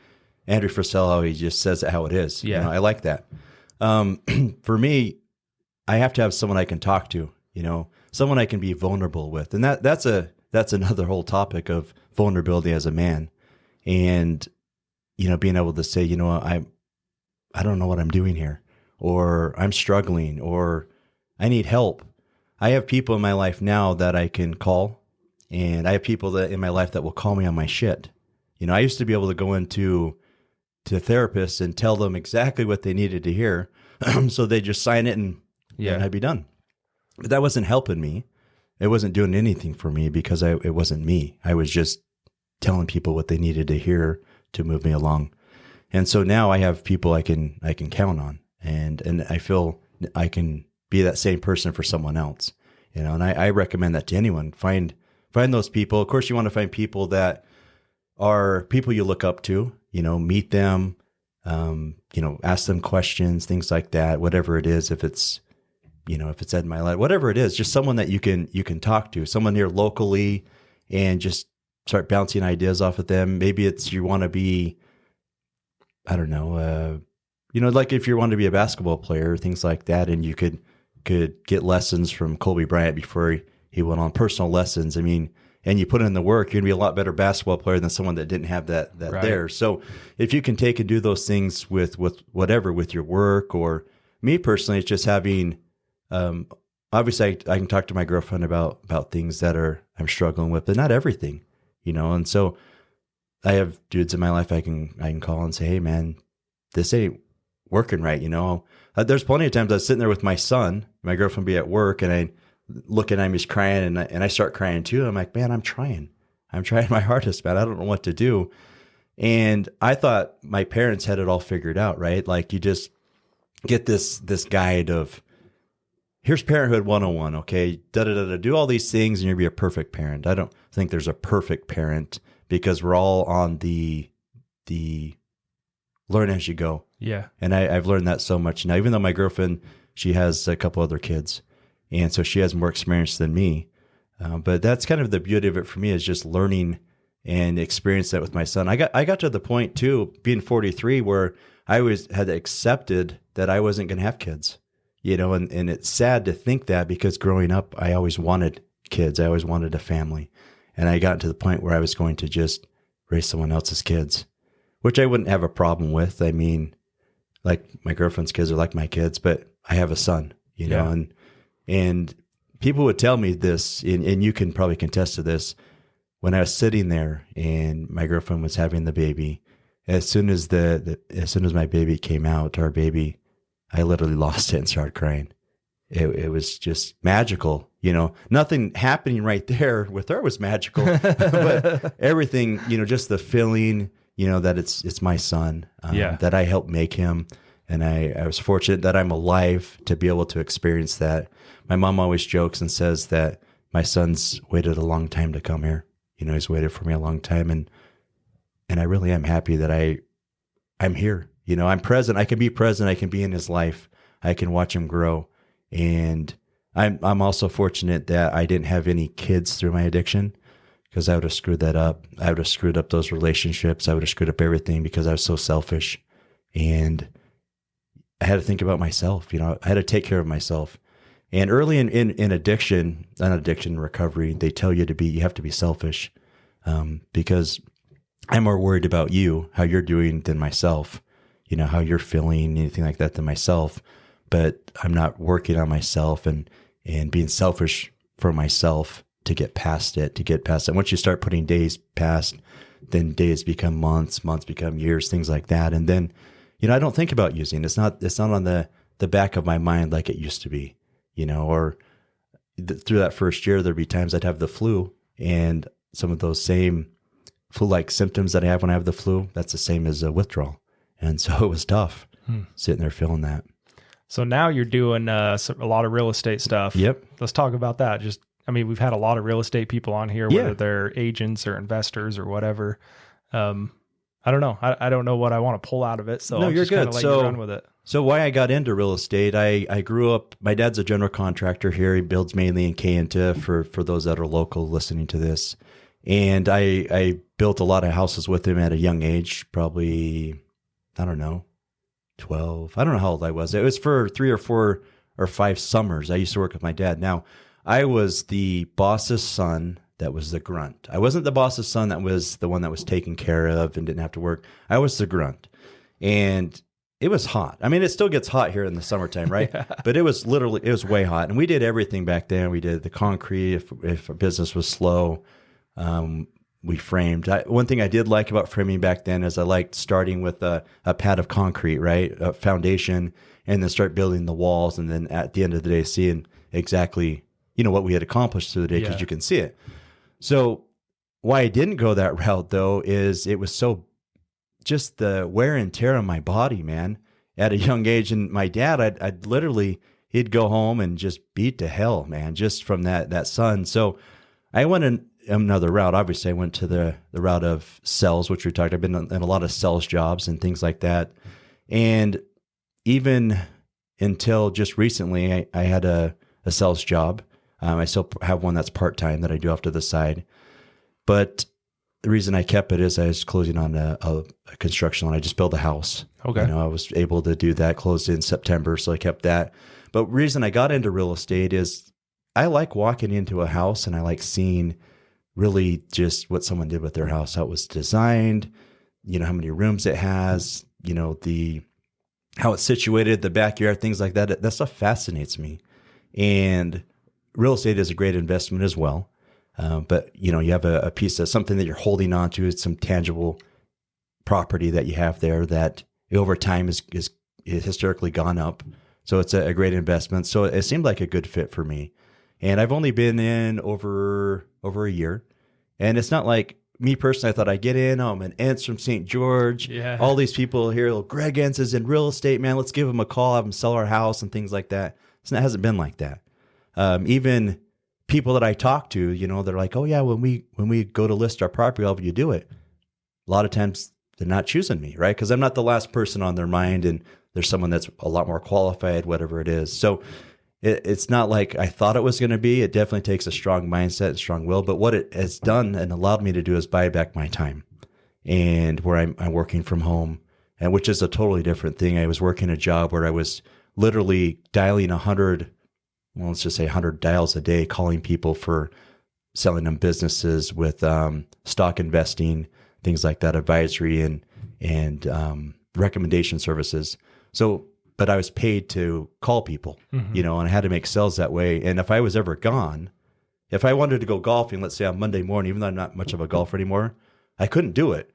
Andrew Frisell, how he just says it how it is. Yeah. You know, I like that. For me, I have to have someone I can talk to, you know, someone I can be vulnerable with. And that's another whole topic of vulnerability as a man. And, you know, being able to say, you know, I don't know what I'm doing here, or I'm struggling, or I need help. I have people in my life now that I can call, and I have people in my life that will call me on my shit. You know, I used to be able to go into therapists and tell them exactly what they needed to hear. So they just sign it and I'd be done. But that wasn't helping me. It wasn't doing anything for me because it wasn't me. I was just telling people what they needed to hear to move me along. And so now I have people I can count on, and I feel I can be that same person for someone else, you know, and I recommend that to anyone. Find those people. Of course, you want to find people that are people you look up to, you know, meet them, you know, ask them questions, things like that, whatever it is. If it's Ed Milet, whatever it is, just someone that you can talk to, someone here locally, and just start bouncing ideas off of them. Maybe it's, you want to be, I don't know, you know, like if you want to be a basketball player, things like that, and you could get lessons from Kobe Bryant before he went on personal lessons. I mean, and you put in the work, you're gonna be a lot better basketball player than someone that didn't have that right there. So if you can take and do those things with whatever, with your work, or me personally, it's just having, obviously I can talk to my girlfriend about things that I'm struggling with, but not everything, you know? And so I have dudes in my life I can call and say, hey man, this ain't working right. You know, there's plenty of times I was sitting there with my son, my girlfriend be at work, and I look at him, he's crying, and I start crying too. I'm like, man, I'm trying my hardest, man. I don't know what to do. And I thought my parents had it all figured out, right? Like you just get this guide of, here's parenthood 101, okay? Do all these things and you'll be a perfect parent. I don't think there's a perfect parent because we're all on the learn as you go. Yeah. And I've learned that so much now, even though my girlfriend, she has a couple other kids. And so she has more experience than me. But that's kind of the beauty of it for me, is just learning and experience that with my son. I got to the point too, being 43, where I had accepted that I wasn't going to have kids, and it's sad to think that, because growing up, I always wanted kids. I always wanted a family. And I got to the point where I was going to just raise someone else's kids, which I wouldn't have a problem with. I mean, like my girlfriend's kids are like my kids, but I have a son, and people would tell me this, and you can probably contest to this. When I was sitting there and my girlfriend was having the baby, as soon as my baby came out, our baby, I literally lost it and started crying. It was just magical, Nothing happening right there with her was magical, but everything, just the feeling, that it's my son, that I helped make him. And I was fortunate that I'm alive to be able to experience that. My mom always jokes and says that my son's waited a long time to come here. He's waited for me a long time. And I really am happy that I'm here. I'm present. I can be present. I can be in his life. I can watch him grow. And I'm also fortunate that I didn't have any kids through my addiction, because I would have screwed that up. I would have screwed up those relationships. I would have screwed up everything because I was so selfish. And I had to think about myself. I had to take care of myself. And early in addiction recovery, they tell you you have to be selfish, because I'm more worried about you, how you're doing, than myself, how you're feeling, anything like that, than myself. But I'm not working on myself and being selfish for myself to get past it, Once you start putting days past, then days become months, months become years, things like that. And then, I don't think about using. It's not on the back of my mind like it used to be, or through that first year, there'd be times I'd have the flu, and some of those same flu-like symptoms that I have when I have the flu, that's the same as a withdrawal. And so it was tough sitting there feeling that. So now you're doing a lot of real estate stuff. Yep. Let's talk about that. We've had a lot of real estate people on here, whether they're agents or investors or whatever. I don't know. I don't know what I want to pull out of it. So no, you're good. Let you run with it. So why I got into real estate, I grew up, my dad's a general contractor here. He builds mainly in Kayenta for those that are local listening to this. And I built a lot of houses with him at a young age, probably, 12. I don't know how old I was. It was for 3 or 4 or 5 summers. I used to work with my dad. Now, I was the boss's son that was the grunt. I wasn't the boss's son that was the one that was taken care of and didn't have to work. I was the grunt. And it was hot. It still gets hot here in the summertime, right? Yeah. But it was way hot. And we did everything back then. We did the concrete. If our business was slow, we framed. One thing I did like about framing back then is I liked starting with a pad of concrete, right? A foundation, and then start building the walls. And then at the end of the day, seeing exactly, what we had accomplished through the day, because you can see it. So why I didn't go that route, though, is it was so just the wear and tear on my body, man, at a young age. And my dad, I'd literally, he'd go home and just beat to hell, man, just from that sun. So I went in another route. Obviously, I went to the route of sales, which we talked. I've been in a lot of sales jobs and things like that. And even until just recently, I had a sales job. I still have one that's part-time that I do off to the side. But the reason I kept it is I was closing on a construction loan. I just built a house. Okay. I was able to do that, closed in September, so I kept that. But the reason I got into real estate is I like walking into a house and I like seeing really just what someone did with their house, how it was designed, how many rooms it has, how it's situated, the backyard, things like that. That stuff fascinates me. And real estate is a great investment as well. But you have a piece of something that you're holding on to. It's some tangible property that you have there that over time is historically gone up. So it's a great investment. So it seemed like a good fit for me. And I've only been in over a year. And it's not like me personally, I thought I'd get in. Oh, I'm an Ence from St. George. Yeah. All these people here, Greg Ence is in real estate, man. Let's give him a call, have him sell our house and things like that. So it hasn't been like that. Even people that I talk to, you know, they're like, oh yeah, when we go to list our property, how will you do it? A lot of times they're not choosing me, right? Because I'm not the last person on their mind, and there's someone that's a lot more qualified, whatever it is. So it's not like I thought it was going to be. It definitely takes a strong mindset and strong will. But what it has done and allowed me to do is buy back my time, and where I'm working from home, and which is a totally different thing. I was working a job where I was literally dialing 100, well, let's just say 100 dials a day, calling people for selling them businesses with stock investing, things like that, advisory and recommendation services. So, but I was paid to call people, you know, and I had to make sales that way. And if I was ever gone, if I wanted to go golfing, let's say on Monday morning, even though I'm not much of a golfer anymore, I couldn't do it.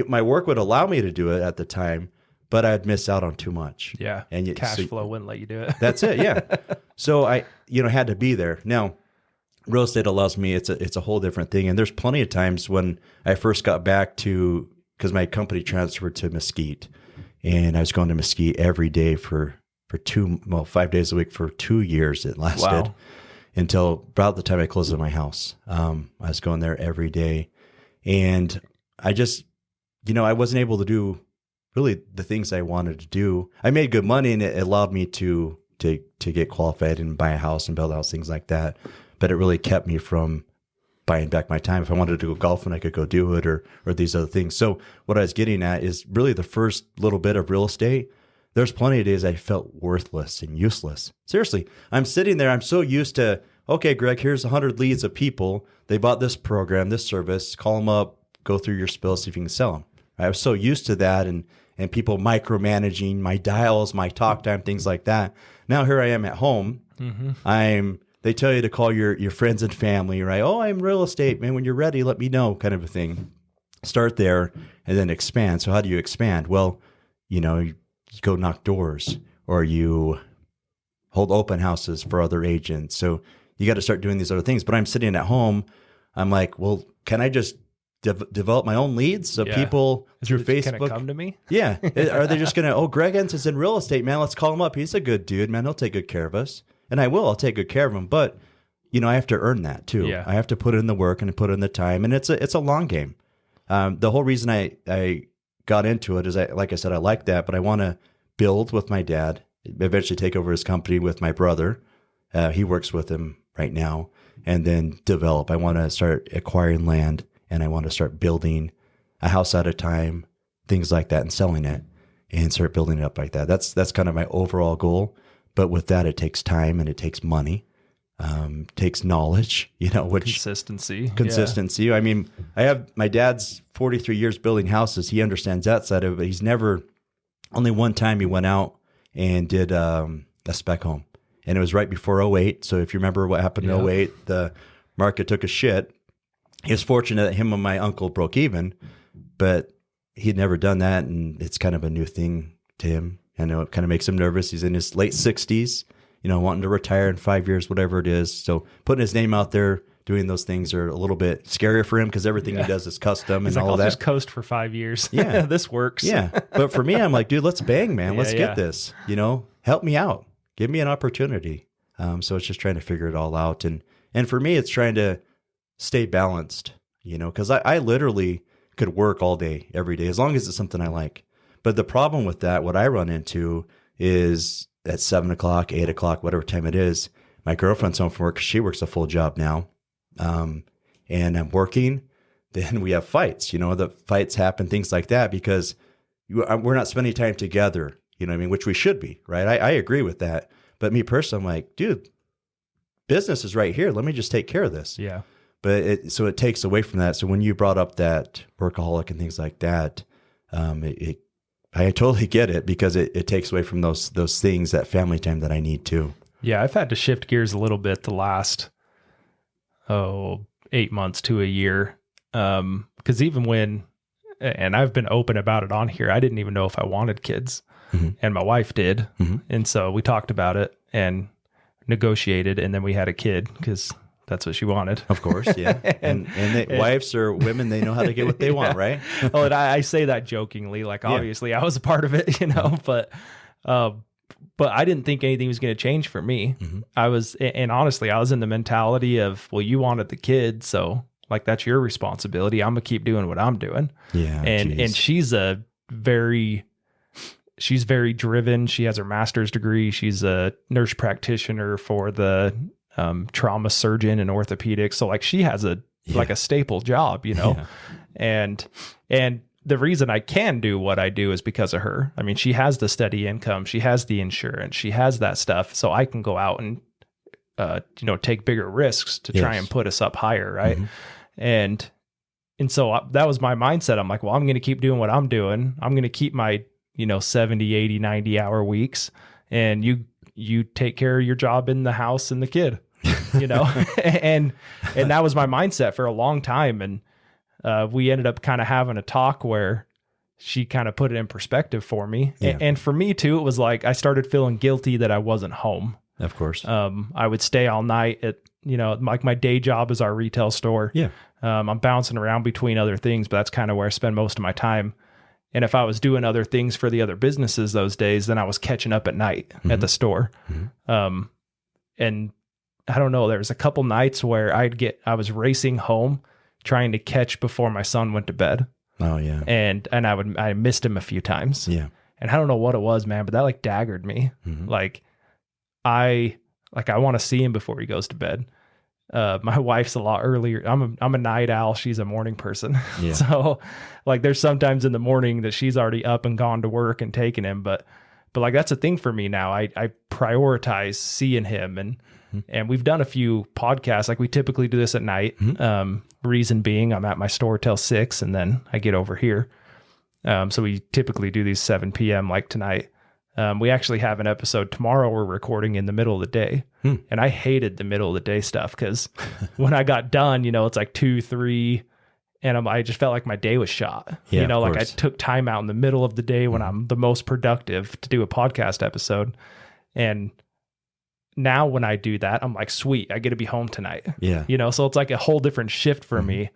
My work would allow me to do it at the time, but I'd miss out on too much. Yeah. And cash flow wouldn't let you do it. That's it. Yeah. So I, you know, had to be there. Now, real estate allows me, it's a whole different thing. And there's plenty of times when I first got back to, because my company transferred to Mesquite, and I was going to Mesquite every day for 5 days a week for 2 years. It lasted until about the time I closed on my house. I was going there every day, and I just, you know, I wasn't able to do really the things I wanted to do. I made good money, and it allowed me to get qualified and buy a house and build a house, things like that. But it really kept me from buying back my time. If I wanted to go golfing, I could go do it, or these other things. So what I was getting at is really the first little bit of real estate. There's plenty of days I felt worthless and useless. Seriously, I'm sitting there. I'm so used to, okay, Greg, here's 100 leads of people. They bought this program, this service. Call them up, go through your spill, see if you can sell them. I was so used to that, and people micromanaging my dials, my talk time, things like that. Now here I am at home. They tell you to call your friends and family, right? Oh, I'm real estate, man. When you're ready, let me know, kind of a thing. Start there and then expand. So how do you expand? Well, you know, you go knock doors, or you hold open houses for other agents. So you got to start doing these other things. But I'm sitting at home. I'm like, well, can I just develop my own leads? So people through Facebook can come to me. Yeah. Are they just going to, oh, Greg Ence is in real estate, man. Let's call him up. He's a good dude, man. He'll take good care of us. And I will. I'll take good care of him. But, you know, I have to earn that too. Yeah. I have to put in the work and put in the time. And it's a long game. The whole reason I got into it is, like I said, I like that, but I want to build with my dad, eventually take over his company with my brother. He works with him right now, and then develop. I want to start acquiring land, and I want to start building a house at a time, things like that, and selling it, and start building it up like that. That's kind of my overall goal. But with that, it takes time and it takes money, takes knowledge, you know, which consistency. Yeah. I mean, I have my dad's 43 years building houses. He understands that side of it, but he's never, only one time he went out and did a spec home, and it was right before 08. So if you remember what happened in 08, the market took a shit. He was fortunate that him and my uncle broke even, but he'd never done that. And it's kind of a new thing to him. I know it kind of makes him nervous. He's in his late 60s, you know, wanting to retire in 5 years, whatever it is. So putting his name out there, doing those things are a little bit scarier for him, because everything he does is custom. He's and like, all I'll that. just coast for 5 years. Yeah. This works. Yeah. But for me, I'm like, dude, let's bang, man. Let's get this, you know, help me out. Give me an opportunity. So it's just trying to figure it all out. And for me, it's trying to stay balanced, you know, because I literally could work all day, every day, as long as it's something I like. But the problem with that, what I run into is at 7 o'clock, 8 o'clock, whatever time it is, my girlfriend's home from work. She works a full job now. And I'm working. Then we have fights, you know, the fights happen, things like that, because we're not spending time together, you know what I mean? Which we should be, right? I agree with that. But me personally, I'm like, dude, business is right here. Let me just take care of this. Yeah. But so it takes away from that. So when you brought up that workaholic and things like that, I totally get it, because it takes away from those things, that family time that I need too. Yeah, I've had to shift gears a little bit the last 8 months to a year. Because even when, and I've been open about it on here, I didn't even know if I wanted kids, and my wife did. And so we talked about it and negotiated, and then we had a kid, because that's what she wanted. Of course, yeah. and wives or women, they know how to get what they want, right? Oh, and I say that jokingly, like obviously I was a part of it, you know, but I didn't think anything was going to change for me. And honestly, I was in the mentality of, well, you wanted the kid, so like that's your responsibility. I'm gonna keep doing what I'm doing. Yeah, and she's very driven. She has her master's degree. She's a nurse practitioner for the trauma surgeon in orthopedics. So like she has like a staple job, you know, and the reason I can do what I do is because of her. I mean, she has the steady income, she has the insurance, she has that stuff. So I can go out and, take bigger risks to try and put us up higher. Right. And so that was my mindset. I'm like, well, I'm going to keep doing what I'm doing. I'm going to keep my, 70, 80, 90 hour weeks. And you take care of your job in the house and the kid, and that was my mindset for a long time. And we ended up kind of having a talk where she kind of put it in perspective for me. Yeah. And for me too, it was like, I started feeling guilty that I wasn't home. Of course. I would stay all night at, like my day job is our retail store. Yeah. I'm bouncing around between other things, but that's kind of where I spend most of my time. And if I was doing other things for the other businesses those days, then I was catching up at night at the store. And I don't know, there was a couple nights where I was racing home trying to catch before my son went to bed. Oh yeah. And I missed him a few times. Yeah. And I don't know what it was, man, but that like daggered me. Like I want to see him before he goes to bed. My wife's a lot earlier. I'm a night owl. She's a morning person. Yeah. So like there's sometimes in the morning that she's already up and gone to work and taking him. But like, that's a thing for me now. I prioritize seeing him and we've done a few podcasts. Like we typically do this at night. Reason being I'm at my store till 6 and then I get over here. So we typically do these 7 PM like tonight. We actually have an episode tomorrow we're recording in the middle of the day. And I hated the middle of the day stuff because when I got done, it's like 2, 3, and I just felt like my day was shot. Yeah, like I took time out in the middle of the day when I'm the most productive to do a podcast episode. And now when I do that, I'm like, sweet, I get to be home tonight. Yeah. So it's like a whole different shift for me.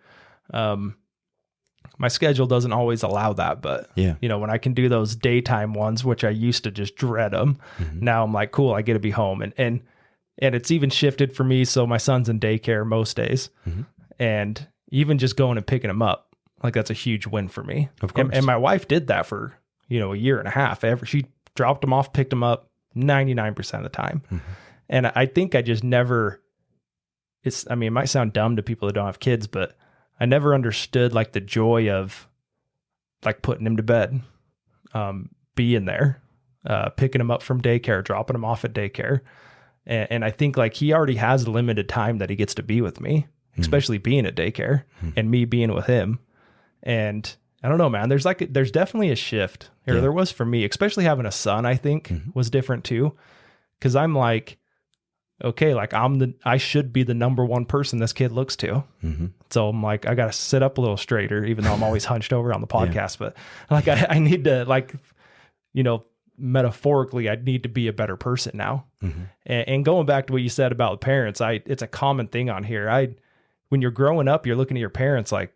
My schedule doesn't always allow that, but when I can do those daytime ones, which I used to just dread them, now I'm like, cool, I get to be home. And it's even shifted for me. So my son's in daycare most days and even just going and picking him up, like that's a huge win for me. Of course. And my wife did that for, a year and a half. She dropped him off, picked him up 99% of the time. And I think I just never, it might sound dumb to people that don't have kids, but I never understood like the joy of like putting him to bed, being there, picking him up from daycare, dropping him off at daycare. And I think like he already has limited time that he gets to be with me, especially being at daycare and me being with him. And I don't know, man, there's definitely a shift, or there was for me, especially having a son, I think was different too. Cause I'm like, okay, like I should be the number one person this kid looks to. So I'm like, I got to sit up a little straighter, even though I'm always hunched over on the podcast, but like, I need to like, metaphorically, I need to be a better person now. And going back to what you said about the parents, it's a common thing on here. When you're growing up, you're looking at your parents, like,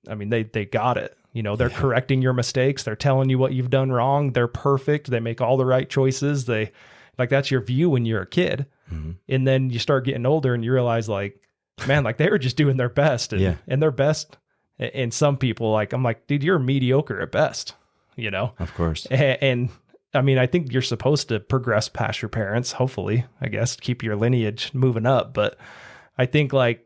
they got it, they're correcting your mistakes. They're telling you what you've done wrong. They're perfect. They make all the right choices. That's your view when you're a kid. And then you start getting older and you realize like, man, like they were just doing their best and their best. And some people like, I'm like, dude, you're mediocre at best, Of course. And I think you're supposed to progress past your parents, hopefully, I guess, keep your lineage moving up. But I think like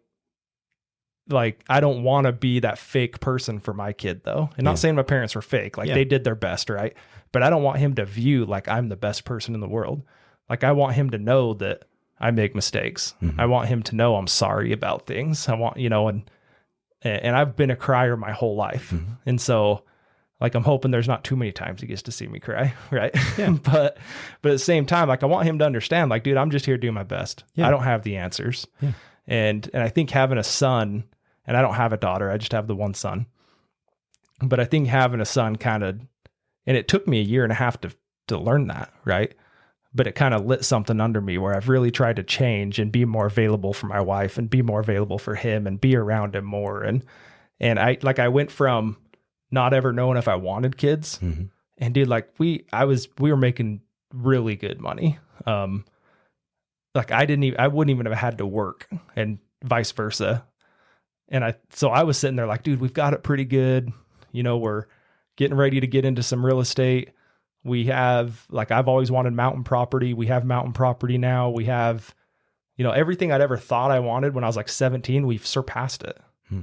I don't want to be that fake person for my kid though. And not saying my parents were fake, like they did their best, right? But I don't want him to view like I'm the best person in the world. Like I want him to know that I make mistakes. I want him to know I'm sorry about things. I want, and I've been a crier my whole life. And so like, I'm hoping there's not too many times he gets to see me cry. Right. Yeah. But at the same time, like I want him to understand like, dude, I'm just here doing my best. Yeah. I don't have the answers. Yeah. And I think having a son, and I don't have a daughter, I just have the one son, but I think having a son and it took me a year and a half to learn that. Right. but it kind of lit something under me where I've really tried to change and be more available for my wife and be more available for him and be around him more. And I went from not ever knowing if I wanted kids. Mm-hmm. And dude, like we were making really good money. Like I wouldn't even have had to work and vice versa. And so I was sitting there like, dude, we've got it pretty good. You know, we're getting ready to get into some real estate. We have, like, I've always wanted mountain property. We have mountain property now. We have, you know, everything I'd ever thought I wanted when I was like 17, we've surpassed it.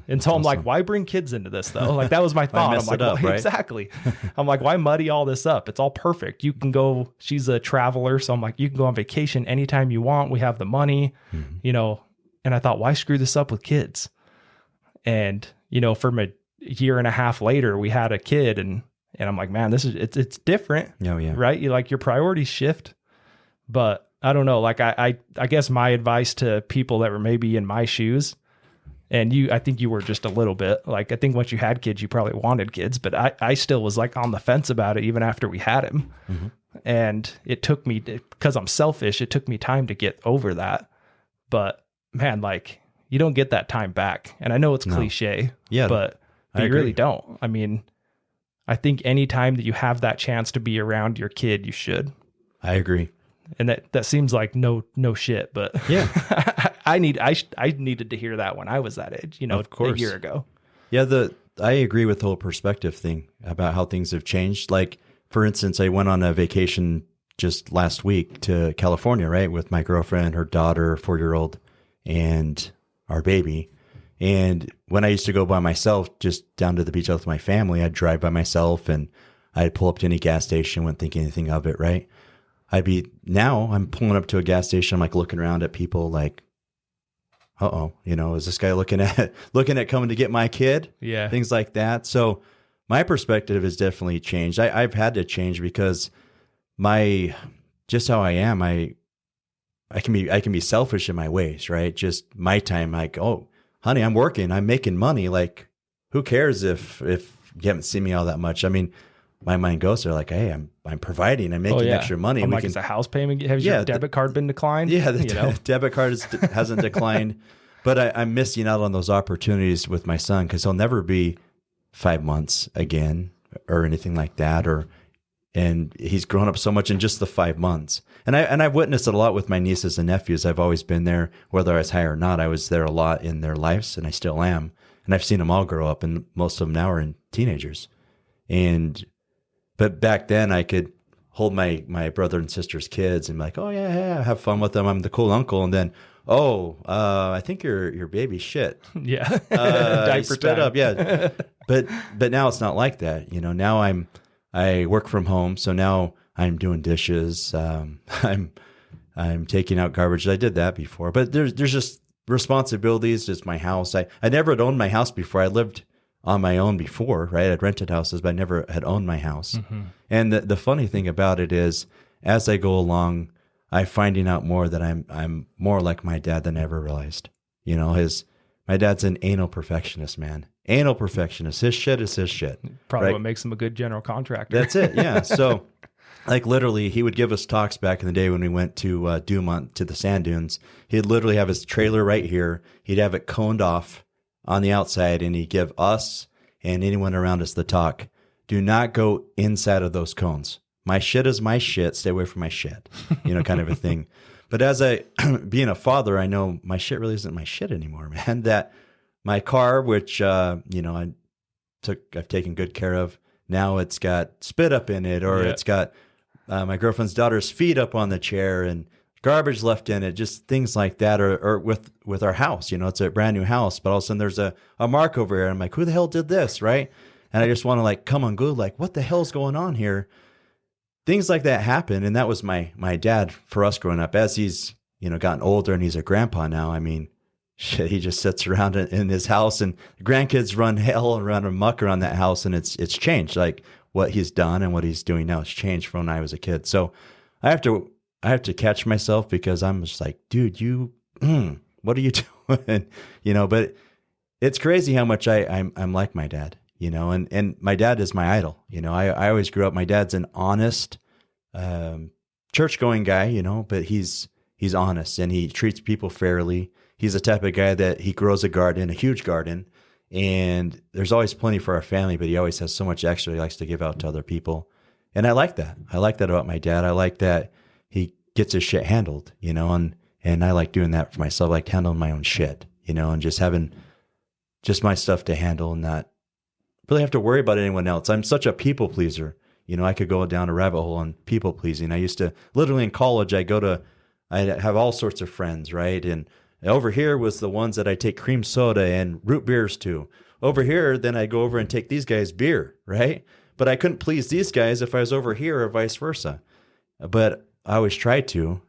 And so I'm like, why bring kids into this though? Like that was my thought. I'm like, well, right? Exactly. I'm like, why muddy all this up? It's all perfect. You can go, she's a traveler. So I'm like, you can go on vacation anytime you want. We have the money, you know, and I thought, why screw this up with kids? And, you know, from a year and a half later, we had a kid and I'm like, man, it's different. Oh, yeah. Right. You like your priorities shift, but I don't know. Like I guess my advice to people that were maybe in my shoes, and I think you were just a little bit like, I think once you had kids, you probably wanted kids, but I still was like on the fence about it even after we had him. Mm-hmm. And it took me, because I'm selfish, it took me time to get over that. But man, like you don't get that time back. And I know it's cliche, but you really don't. I mean, I think any time that you have that chance to be around your kid, you should. I agree. And that seems like no shit, but yeah, I needed to hear that when I was that age, you know, of course. A year ago. Yeah. I agree with the whole perspective thing about how things have changed. Like, for instance, I went on a vacation just last week to California, right? With my girlfriend, her daughter, 4-year-old, and our baby. And when I used to go by myself, just down to the beach with my family, I'd drive by myself and I'd pull up to any gas station, wouldn't think anything of it, right? Now I'm pulling up to a gas station, I'm like looking around at people like, you know, is this guy looking at coming to get my kid? Yeah. Things like that. So my perspective has definitely changed. I've had to change because just how I am, I can be selfish in my ways, right? Just my time, like, oh, honey, I'm working, I'm making money. Like, who cares if you haven't seen me all that much? I mean, my mind goes there like, hey, I'm providing, I'm making extra money. I'm like, is the house payment, has your debit card been declined? Yeah, the debit card hasn't declined, but I'm missing out on those opportunities with my son because he'll never be 5 months again or anything like that. And he's grown up so much in just the 5 months. And I've witnessed it a lot with my nieces and nephews. I've always been there, whether I was high or not. I was there a lot in their lives, and I still am. And I've seen them all grow up, and most of them now are in teenagers. But back then, I could hold my brother and sister's kids and be like, oh yeah, have fun with them. I'm the cool uncle. And then, I think your baby's shit. Yeah, diaper spit up. Yeah, but now it's not like that. You know, now I work from home, so now I'm doing dishes. I'm taking out garbage. I did that before, but there's just responsibilities. It's my house. I never had owned my house before. I lived on my own before, right? I'd rented houses, but I never had owned my house. Mm-hmm. And the funny thing about it is, as I go along, I'm finding out more that I'm more like my dad than I ever realized. You know, my dad's an anal perfectionist, man. Anal perfectionist. His shit is his shit. Probably what makes him a good general contractor. That's it. Yeah. So, like, literally, he would give us talks back in the day when we went to Dumont to the sand dunes. He'd literally have his trailer right here. He'd have it coned off on the outside, and he'd give us and anyone around us the talk. Do not go inside of those cones. My shit is my shit. Stay away from my shit. You know, kind of a thing. But as being a father, I know my shit really isn't my shit anymore, man. That my car, which I've taken good care of. Now it's got spit up in it, or it's got my girlfriend's daughter's feet up on the chair and garbage left in it, just things like that. Or with our house, you know, it's a brand new house, but all of a sudden there's a mark over here. I'm like, who the hell did this, right? And I just want to like come unglued, like, what the hell's going on here? Things like that happen, and that was my dad for us growing up. As he's gotten older and he's a grandpa now, I mean, shit, he just sits around in his house, and the grandkids run hell and run amok around that house, and it's changed. Like what he's done and what he's doing now has changed from when I was a kid. So I have to catch myself, because I'm just like, dude, what are you doing? But it's crazy how much I'm like my dad. And my dad is my idol. I always grew up, my dad's an honest, church going guy, you know, but he's honest and he treats people fairly. He's the type of guy that he grows a garden, a huge garden, and there's always plenty for our family, but he always has so much extra he likes to give out to other people. And I like that. I like that about my dad. I like that he gets his shit handled, you know, and I like doing that for myself. I like handling my own shit, you know, and just having just my stuff to handle and not really have to worry about anyone else. I'm such a people pleaser. You know, I could go down a rabbit hole on people pleasing. I used to, literally in college, I have all sorts of friends, right? And over here was the ones that I take cream soda and root beers to. Over here, then I go over and take these guys beer, right? But I couldn't please these guys if I was over here or vice versa. But I always tried to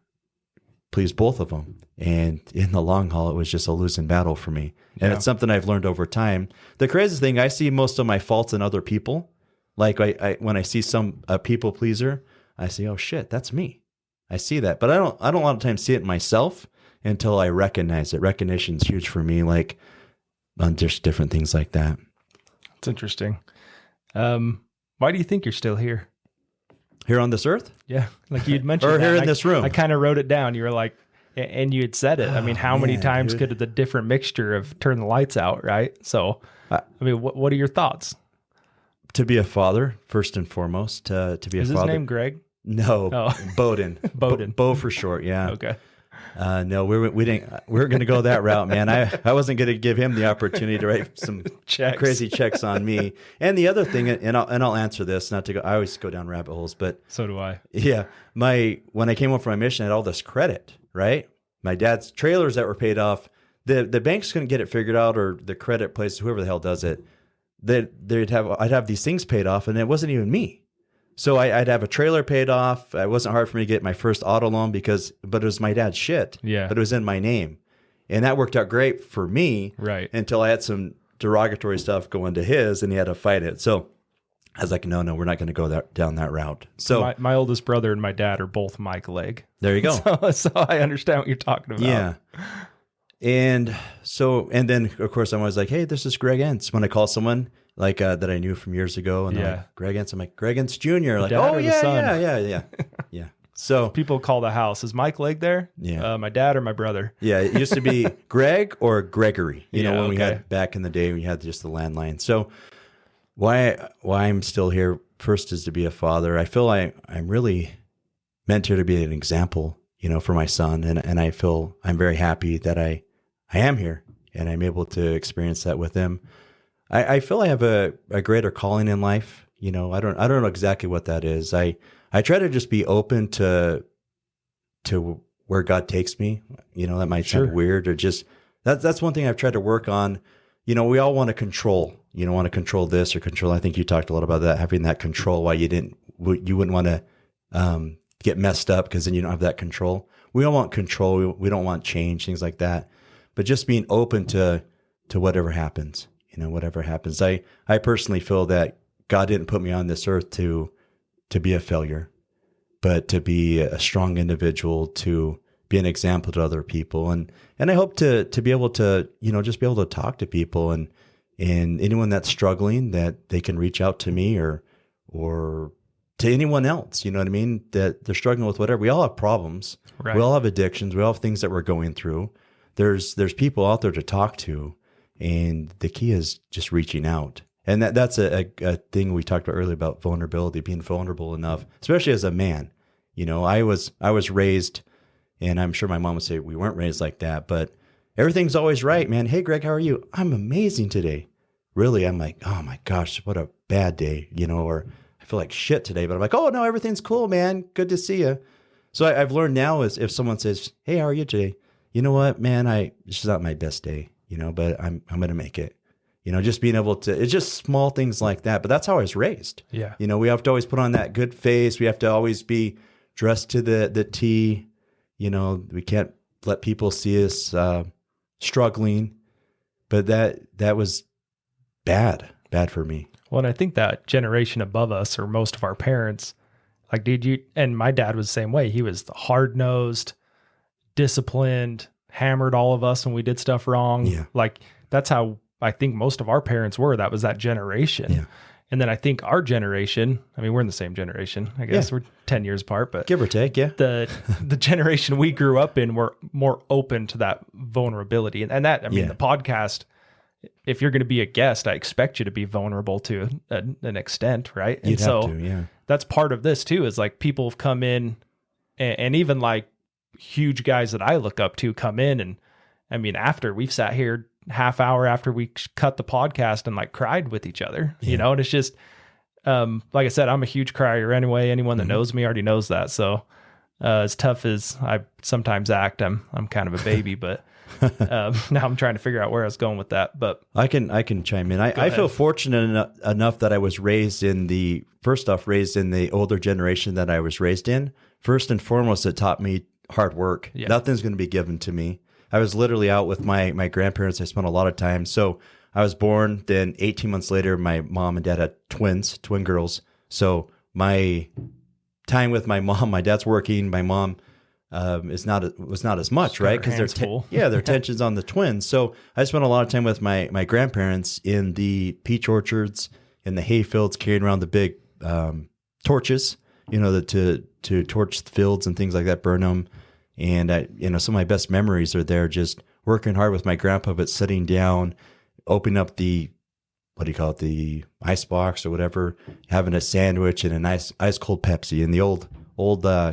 please both of them. And in the long haul, it was just a losing battle for me. And it's something I've learned over time. The craziest thing, I see most of my faults in other people. Like when I see a people pleaser, I say, oh shit, that's me. I see that. But I don't a lot of times see it in myself until I recognize it. Recognition's huge for me, like on just different things like that. It's interesting. Why do you think you're still here? Here on this earth? Yeah. Like you'd mentioned or here in this room. I kind of wrote it down. You were like, and you had said it. I mean, how many times could the different mixture of turn the lights out, right? So, I mean, what are your thoughts? To be a father, first and foremost. To be a father. Is his name Greg? No, Bowden. Bowden. Bo for short, yeah. Okay. No, we were going to go that route, man. I wasn't going to give him the opportunity to write some crazy checks on me. And the other thing, and I'll answer this, not to go, I always go down rabbit holes, but so do I. Yeah. When I came home from my mission, I had all this credit, right? My dad's trailers that were paid off, the banks couldn't get it figured out, or the credit place, whoever the hell does it, I'd have these things paid off, and it wasn't even me. So I'd have a trailer paid off. It wasn't hard for me to get my first auto loan but it was my dad's shit. Yeah. But it was in my name. And that worked out great for me. Right. Until I had some derogatory stuff going to his and he had to fight it. So I was like, no, we're not going to go down that route. So my oldest brother and my dad are both Mike Leg. There you go. So I understand what you're talking about. Yeah. And then of course I was like, hey, this is Greg Ence. When I call someone like that I knew from years ago, and they're like, Greg Ence, I'm like, Greg Ence Jr. Like, oh yeah. So people call the house, is Mike Leg there? Yeah. My dad or my brother? Yeah, it used to be Greg or Gregory. You know, when we had back in the day, we had just the landline. So why I'm still here first is to be a father. I feel I'm really meant here to be an example, you know, for my son, and I feel I'm very happy that I am here and I'm able to experience that with him. I feel I have a greater calling in life. You know, I don't know exactly what that is. I try to just be open to where God takes me. You know, that might sound weird, or just that's one thing I've tried to work on. You know, we all want to control. You don't want to control this or control. I think you talked a lot about that, having that control. Why you wouldn't want to get messed up because then you don't have that control. We all want control. We don't want change, things like that. But just being open to whatever happens. You know, whatever happens. I personally feel that God didn't put me on this earth to be a failure, but to be a strong individual, to be an example to other people. And I hope to be able to, you know, just be able to talk to people and anyone that's struggling, that they can reach out to me or to anyone else, you know what I mean? That they're struggling with whatever. We all have problems. Right. We all have addictions. We all have things that we're going through. There's people out there to talk to. And the key is just reaching out. And that's a thing we talked about earlier about vulnerability, being vulnerable enough, especially as a man. You know, I was raised, and I'm sure my mom would say we weren't raised like that, but everything's always right, man. Hey, Greg, how are you? I'm amazing today. Really, I'm like, oh my gosh, what a bad day, you know, or I feel like shit today, but I'm like, oh no, everything's cool, man. Good to see you. So I've learned now is if someone says, hey, how are you today? You know what, man, it's not my best day. You know, but I'm going to make it, you know, just being able to, it's just small things like that. But that's how I was raised. Yeah. You know, we have to always put on that good face. We have to always be dressed to the T. You know, we can't let people see us struggling. But that was bad for me. Well, and I think that generation above us, or most of our parents, like, and my dad was the same way. He was the hard-nosed, disciplined, hammered all of us when we did stuff wrong. Yeah. Like, that's how I think most of our parents were. That was that generation. And then I think our generation, I mean, we're in the same generation, I guess. We're 10 years apart, but give or take, the generation we grew up in were more open to that vulnerability. And that, I mean, the podcast, if you're going to be a guest, I expect you to be vulnerable to an extent, right? You'd have to, that's part of this too, is like people have come in and even like huge guys that I look up to come in. And I mean, after we've sat here half hour after we cut the podcast and like cried with each other, you know, and it's just, like I said, I'm a huge crier anyway. Anyone that knows me already knows that. So, as tough as I sometimes act, I'm kind of a baby, but, now I'm trying to figure out where I was going with that, but I can chime in. I feel fortunate enough that I was raised in the older generation that I was raised in. First and foremost, it taught me hard work. Nothing's going to be given to me. I was literally out with my grandparents. I spent a lot of time. So I was born, then 18 months later, my mom and dad had twin girls. So my time with my mom, my dad's working, my mom was not as much, right? Because their attention's on the twins. So I spent a lot of time with my grandparents in the peach orchards, in the hay fields, carrying around the big torches, you know, to torch the fields and things like that, burn them. And some of my best memories are there, just working hard with my grandpa, but sitting down, opening up the ice box or whatever, having a sandwich and a nice ice cold Pepsi in the old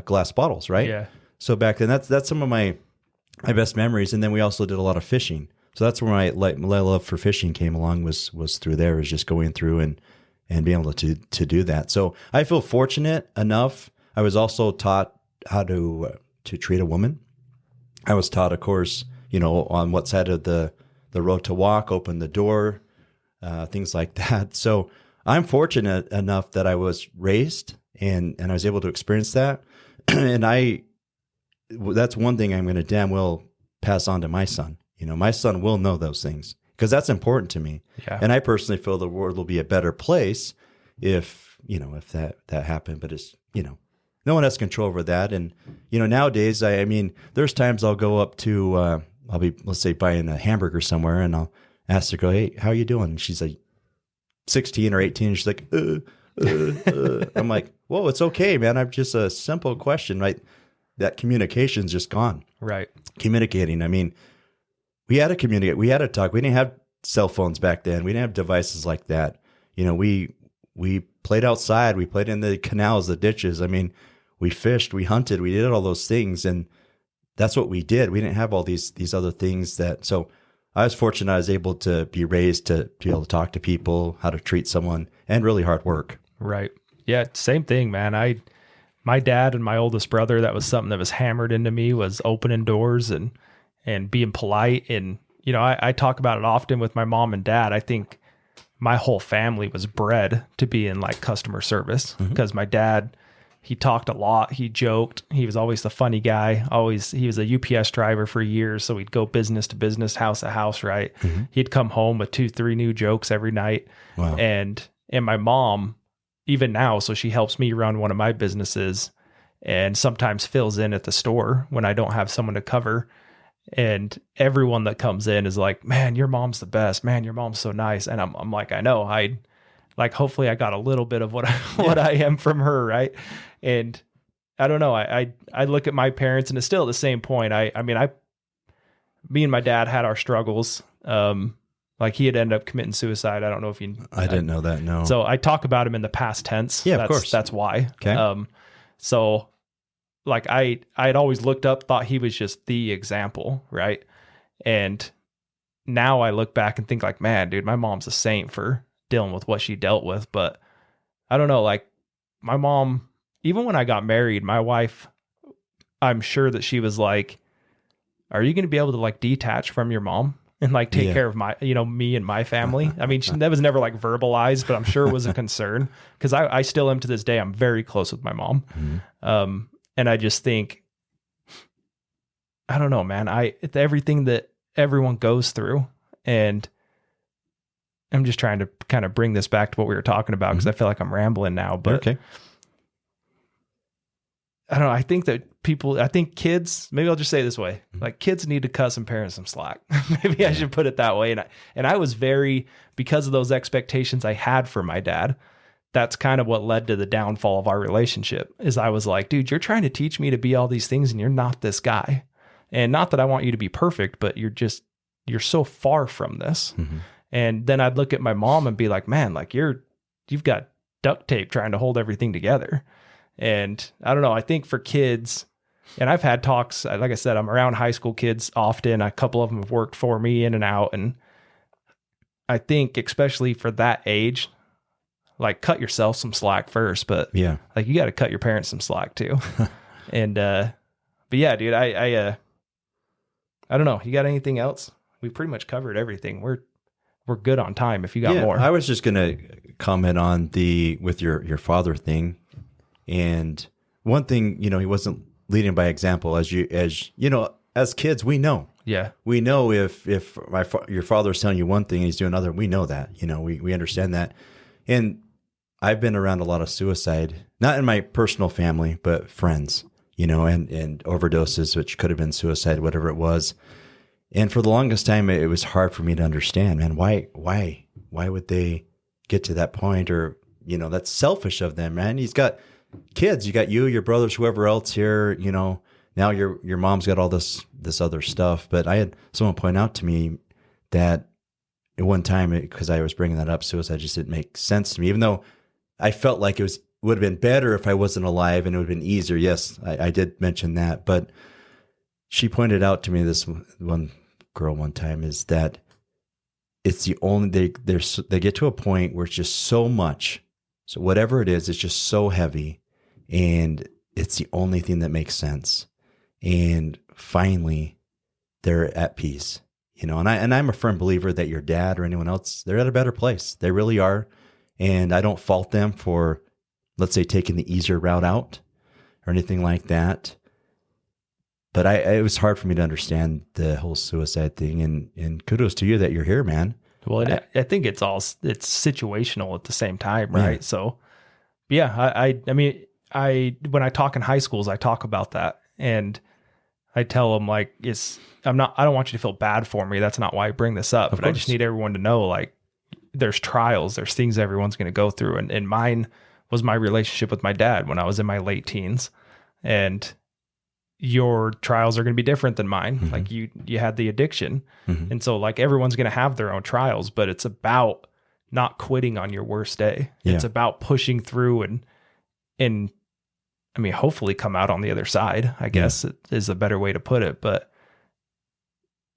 glass bottles, right? Yeah. So back then, that's some of my best memories. And then we also did a lot of fishing. So that's where my love for fishing came along, was through there, was just going through and being able to do that. So I feel fortunate enough. I was also taught how to treat a woman. I was taught, of course, on what side of the road to walk, open the door, things like that. So I'm fortunate enough that I was raised and I was able to experience that. And that's one thing I'm going to damn well pass on to my son. My son will know those things because that's important to me. Yeah. And I personally feel the world will be a better place if that happened, but it's, no one has control over that. And, nowadays, I mean, there's times I'll go up to, I'll be, let's say, buying a hamburger somewhere, and I'll ask the girl, hey, how are you doing? And she's like 16 or 18. And she's like, I'm like, whoa, it's okay, man. I'm just a simple question, right? That communication's just gone. Right. Communicating. I mean, we had to communicate. We had to talk. We didn't have cell phones back then. We didn't have devices like that. We played outside. We played in the canals, the ditches. I mean, we fished, we hunted, we did all those things. And that's what we did. We didn't have all these other things so I was fortunate I was able to be raised to be able to talk to people, how to treat someone, and really hard work. Right. Yeah. Same thing, man. My dad and my oldest brother, that was something that was hammered into me, was opening doors and being polite. And, I talk about it often with my mom and dad. I think my whole family was bred to be in like customer service because my dad, he talked a lot. He joked. He was always the funny guy. He was a UPS driver for years. So we'd go business to business, house to house, right? He'd come home with 2-3 new jokes every night. Wow. And my mom, even now, so she helps me run one of my businesses and sometimes fills in at the store when I don't have someone to cover. And everyone that comes in is like, man, your mom's the best. Man, your mom's so nice. And I'm like, I know. Hopefully I got a little bit of what I am from her, right? And I don't know. I look at my parents, and it's still at the same point. Me and my dad had our struggles. Like he had ended up committing suicide. I don't know if you. I didn't know that. No. So I talk about him in the past tense. Yeah, of course. That's why. Okay. So like I had always looked up, thought he was just the example, right? And now I look back and think like, man, dude, my mom's a saint for dealing with what she dealt with. But I don't know, like my mom, even when I got married, my wife, I'm sure that she was like, are you going to be able to like detach from your mom and like take care of my, me and my family? I mean, that was never like verbalized, but I'm sure it was a concern because I still am to this day. I'm very close with my mom. And I just think, I don't know, man, it's everything that everyone goes through. And I'm just trying to kind of bring this back to what we were talking about because I feel like I'm rambling now, but okay. I don't know. I think kids, maybe I'll just say it this way, like kids need to cut some parents some slack. Maybe I should put it that way. And I was because of those expectations I had for my dad, that's kind of what led to the downfall of our relationship is I was like, dude, you're trying to teach me to be all these things and you're not this guy. And not that I want you to be perfect, but you're so far from this. Mm-hmm. And then I'd look at my mom and be like, man, like you've got duct tape trying to hold everything together. And I don't know, I think for kids, and I've had talks, like I said, I'm around high school kids often. A couple of them have worked for me in and out. And I think especially for that age, like cut yourself some slack first, but yeah, like you got to cut your parents some slack too. And, but yeah, dude, I don't know. You got anything else? We pretty much covered everything. We're good on time if you got more. I was just going to comment on with your father thing. And one thing, he wasn't leading by example as kids, we know. Yeah. We know if your father's telling you one thing and he's doing another, we know that, we understand that. And I've been around a lot of suicide, not in my personal family, but friends, and overdoses, which could have been suicide, whatever it was. And for the longest time, it was hard for me to understand, man, why would they get to that point? Or, that's selfish of them, man. He's got kids, you got you, your brothers, whoever else here, now your mom's got all this other stuff. But I had someone point out to me that at one time, because I was bringing that up, suicide just didn't make sense to me, even though I felt like it would have been better if I wasn't alive and it would have been easier. Yes, I did mention that, but she pointed out to me, this one girl one time, is that it's the only, they get to a point where it's just so much. So whatever it is, it's just so heavy and it's the only thing that makes sense. And finally they're at peace, and I'm a firm believer that your dad or anyone else, they're at a better place. They really are. And I don't fault them for, let's say, taking the easier route out or anything like that. But it was hard for me to understand the whole suicide thing. And kudos to you that you're here, man. Well, I think it's situational at the same time, right? Yeah. So, yeah, I mean, when I talk in high schools, I talk about that, and I tell them like, I don't want you to feel bad for me. That's not why I bring this up. But I just need everyone to know, like, there's trials, there's things everyone's going to go through, and mine was my relationship with my dad when I was in my late teens, and your trials are going to be different than mine. Mm-hmm. Like you had the addiction. Mm-hmm. And so like everyone's going to have their own trials, but it's about not quitting on your worst day. Yeah. It's about pushing through and I mean, hopefully come out on the other side, I guess is a better way to put it. But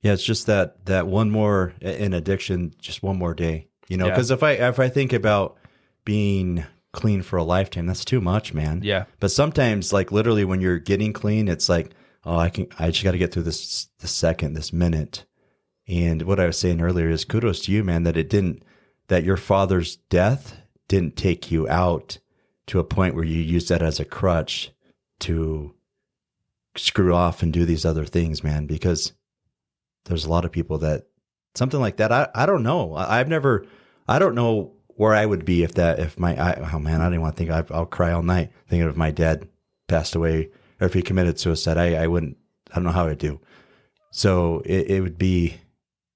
yeah, it's just that one more in addiction, just one more day, because if I think about being clean for a lifetime, that's too much, man. Yeah. But sometimes, like literally when you're getting clean, it's like, oh, I just got to get through this second, this minute. And what I was saying earlier is kudos to you, man, that your father's death didn't take you out to a point where you use that as a crutch to screw off and do these other things, man, because there's a lot of people that something like that. I don't know. I don't know where I would be oh man, I didn't want to think. I'll cry all night thinking if my dad passed away or if he committed suicide. I don't know how I'd do. So it would be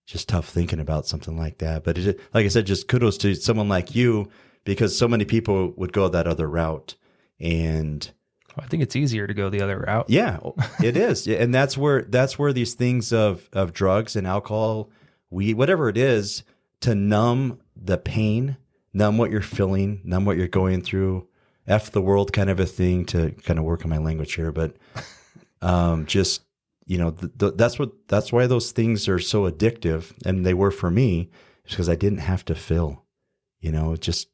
just tough thinking about something like that. But like I said, just kudos to someone like you, because so many people would go that other route. And I think it's easier to go the other route. Yeah, it is. And that's where these things of drugs and alcohol, weed, whatever it is, to numb the pain, numb what you're feeling, numb what you're going through, F the world kind of a thing, to kind of work on my language here. But just, that's why those things are so addictive. And they were for me, because I didn't have to feel, just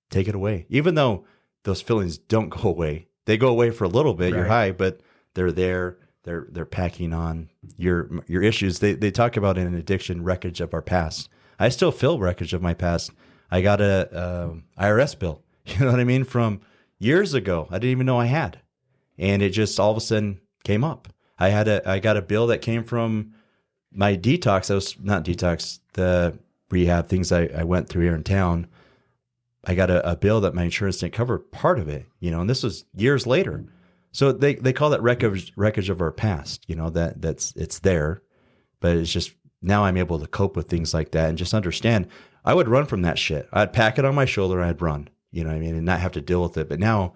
take it away. Even though those feelings don't go away, they go away for a little bit. Right. You're high, but they're there. They're packing on your issues. They talk about in addiction wreckage of our past. I still feel wreckage of my past. I got a IRS bill, you know what I mean, from years ago. I didn't even know I had, and it just all of a sudden came up. I got a bill that came from my detox. That was not detox, the rehab things I went through here in town. I got a bill that my insurance didn't cover part of it, and this was years later. So they call that wreckage of our past, it's there, but it's just now I'm able to cope with things like that and just understand. I would run from that shit. I'd pack it on my shoulder and I'd run, you know what I mean? And not have to deal with it. But now,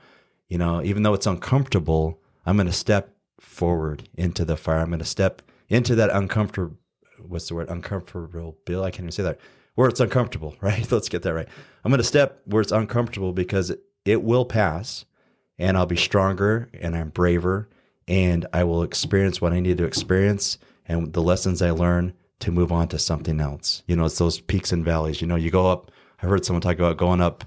even though it's uncomfortable, I'm going to step forward into the fire. I'm going to step into that uncomfortable, what's the word? Uncomfortable, Bill. I can't even say that. Where it's uncomfortable, right? Let's get that right. I'm going to step where it's uncomfortable because it will pass and I'll be stronger and I'm braver and I will experience what I need to experience and the lessons I learn to move on to something else. It's those peaks and valleys. You go up, I heard someone talk about going up,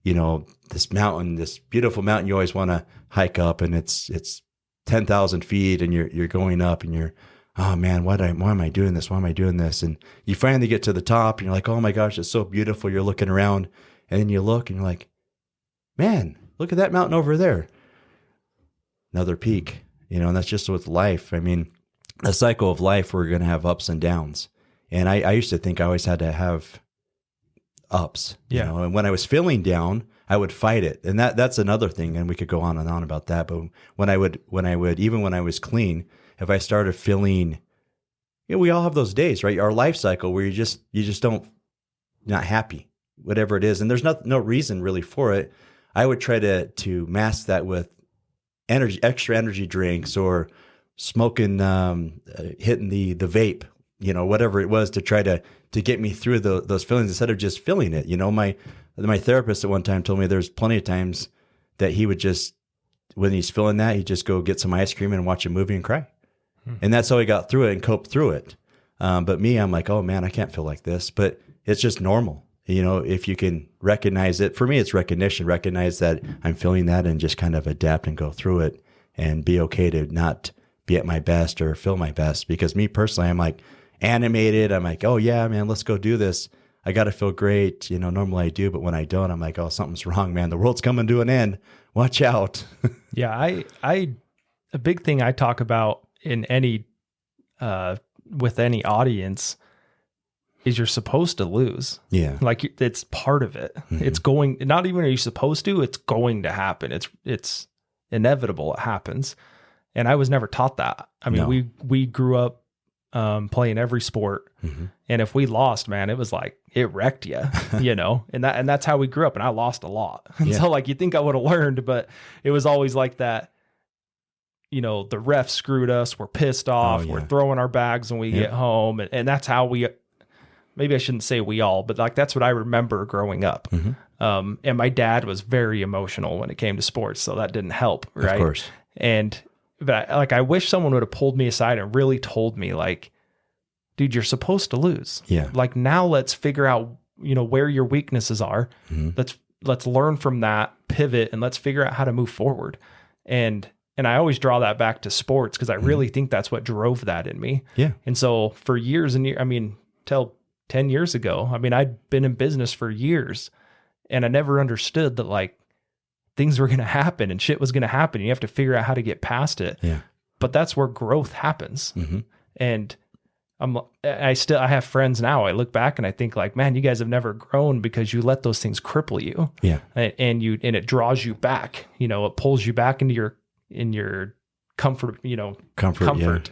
this mountain, this beautiful mountain you always want to hike up and it's 10,000 feet and you're going up and you're, oh man, why am I doing this? Why am I doing this? And you finally get to the top and you're like, oh my gosh, it's so beautiful. You're looking around and then you look and you're like, man, look at that mountain over there. Another peak, and that's just with life. I mean, the cycle of life, we're going to have ups and downs. And I used to think I always had to have ups, and when I was feeling down, I would fight it. And that's another thing. And we could go on and on about that. But when I would, even when I was clean, if I started feeling, we all have those days, right? Our life cycle where you just not happy, whatever it is. And there's no reason really for it. I would try to mask that with extra energy drinks or smoking, hitting the vape, whatever it was to try to get me through those feelings instead of just feeling it. My therapist at one time told me there's plenty of times that he would just, when he's feeling that, he'd just go get some ice cream and watch a movie and cry. And that's how he got through it and coped through it. But me, I'm like, oh man, I can't feel like this, but it's just normal. If you can recognize it, for me, it's recognize that I'm feeling that and just kind of adapt and go through it and be okay to not be at my best or feel my best. Because me personally, I'm like animated. I'm like, oh yeah, man, let's go do this. I got to feel great. Normally I do, but when I don't, I'm like, oh, something's wrong, man. The world's coming to an end. Watch out. Yeah. A big thing I talk about in any, with any audience is you're supposed to lose. Yeah. Like it's part of it. Mm-hmm. It's going, not even are you supposed to, it's going to happen. It's inevitable. It happens. And I was never taught that. I mean, No. we grew up playing every sport. Mm-hmm. And if we lost, man, it was like, it wrecked you, and that's how we grew up. And I lost a lot. And so like, you think I would have learned, but it was always like that, the ref screwed us. We're pissed off. We're throwing our bags when we get home. And that's how maybe I shouldn't say we all, but like, that's what I remember growing up. Mm-hmm. And my dad was very emotional when it came to sports. So that didn't help. Right. Of course. But I wish someone would have pulled me aside and really told me like, dude, you're supposed to lose. Yeah. Like now let's figure out, where your weaknesses are. Mm-hmm. Let's learn from that, pivot, and let's figure out how to move forward. And I always draw that back to sports because I really think that's what drove that in me. Yeah. And so for years and years, till 10 years ago, I'd been in business for years and I never understood that like things were going to happen and shit was going to happen. You have to figure out how to get past it. Yeah. But that's where growth happens. Mm-hmm. And I have friends now. I look back and I think like, man, you guys have never grown because you let those things cripple you. Yeah. And it draws you back, it pulls you back into your comfort, comfort,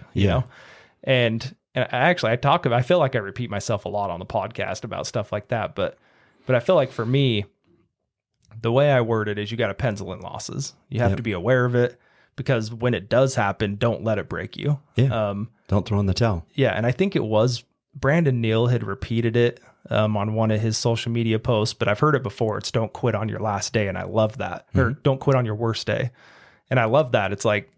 and I feel like I repeat myself a lot on the podcast about stuff like that. But I feel like for me, the way I word it is you got to pencil in losses. You have to be aware of it because when it does happen, don't let it break you. Yeah. Don't throw in the towel. Yeah. And I think it was Brandon Neal had repeated it on one of his social media posts, but I've heard it before. It's don't quit on your last day. And I love that. Mm-hmm. Or don't quit on your worst day. And I love that. It's like,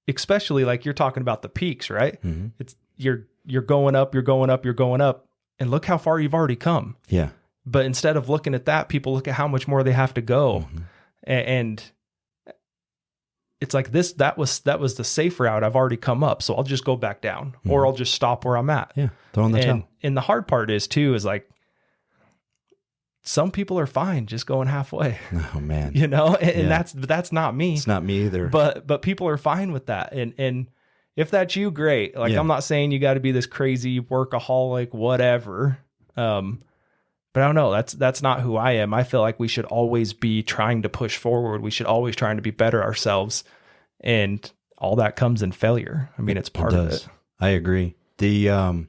especially like you're talking about the peaks, right? Mm-hmm. It's you're going up, and look how far you've already come. Yeah. But instead of looking at that, people look at how much more they have to go. Mm-hmm. And it's like that was the safe route. I've already come up. So I'll just go back down, mm-hmm. or I'll just stop where I'm at. Yeah. Throw in the towel. And the hard part is like, some people are fine just going halfway. Oh man. And that's not me. It's not me either. But people are fine with that. And if that's you, great. Like I'm not saying you got to be this crazy workaholic, whatever. But I don't know. That's not who I am. I feel like we should always be trying to push forward. We should always trying to be better ourselves. And all that comes in failure. I mean, it's part of it. I agree. The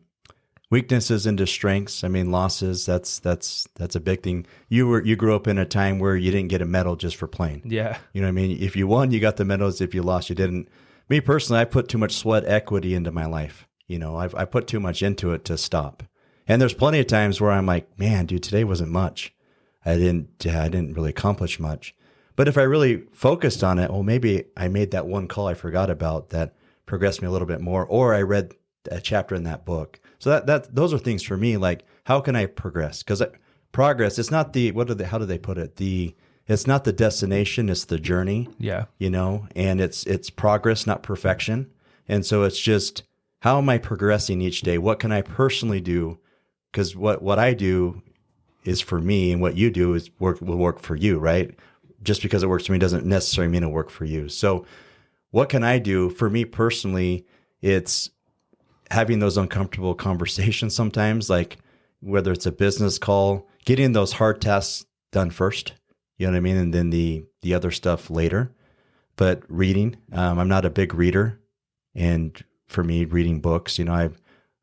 weaknesses into strengths. I mean, losses. That's a big thing. You grew up in a time where you didn't get a medal just for playing. Yeah. You know what I mean? If you won, you got the medals. If you lost, you didn't. Me personally, I put too much sweat equity into my life. You know, I put too much into it to stop. And there's plenty of times where I'm like, man, dude, today wasn't much. I didn't really accomplish much. But if I really focused on it, well, maybe I made that one call I forgot about that progressed me a little bit more, or I read a chapter in that book. So those are things for me, like, how can I progress? Because progress, it's not how do they put it? It's not the destination, it's the journey. Yeah. You know, and it's progress, not perfection. And so it's just, how am I progressing each day? What can I personally do? Because what I do is for me, and what you do will work for you, right? Just because it works for me doesn't necessarily mean it'll work for you. So what can I do? For me personally, it's having those uncomfortable conversations sometimes, like whether it's a business call, getting those hard tasks done first, you know what I mean? And then the other stuff later. But reading, I'm not a big reader. And for me, reading books, you know,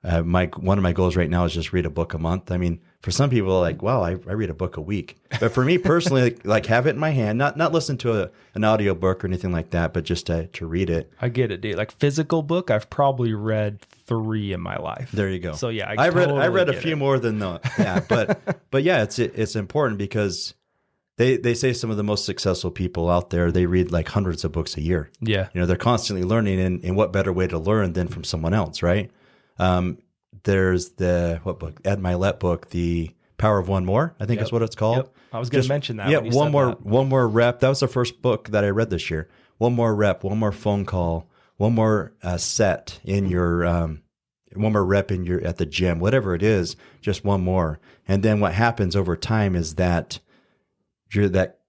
one of my goals right now is just read a book a month. I mean, for some people, like, wow, I read a book a week. But for me personally, like have it in my hand, not listen to an audio book or anything like that, but just to read it. I get it, dude. Like physical book, I've probably read 3 in my life. There you go. So yeah, I read a few more than that. Yeah, but yeah, it's important because they say some of the most successful people out there, they read like hundreds of books a year. Yeah. You know, they're constantly learning, and what better way to learn than from someone else, right? There's what book? Ed Milet book, The Power of One More, I think is what it's called. Yep. I was going to mention that. Yeah, one more rep. That was the first book that I read this year. One more rep, one more phone call, one more set in your, one more rep at the gym, whatever it is, just one more. And then what happens over time is that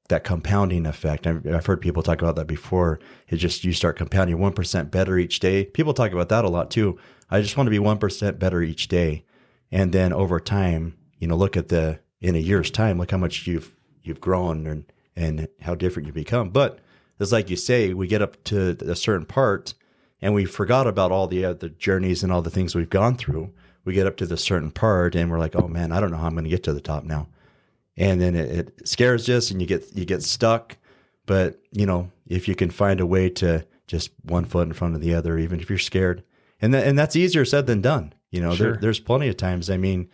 that compounding effect. I've heard people talk about that before. It just, you start compounding 1% better each day. People talk about that a lot too. I just want to be 1% better each day. And then over time, you know, look at in a year's time, look how much you've grown and how different you become. But it's like you say, we get up to a certain part and we forgot about all the other journeys and all the things we've gone through. We get up to the certain part and we're like, oh man, I don't know how I'm going to get to the top now. And then it scares us and you get stuck. But, you know, if you can find a way to just one foot in front of the other, even if you're scared, and that's easier said than done. You know, Sure. There's plenty of times, I mean,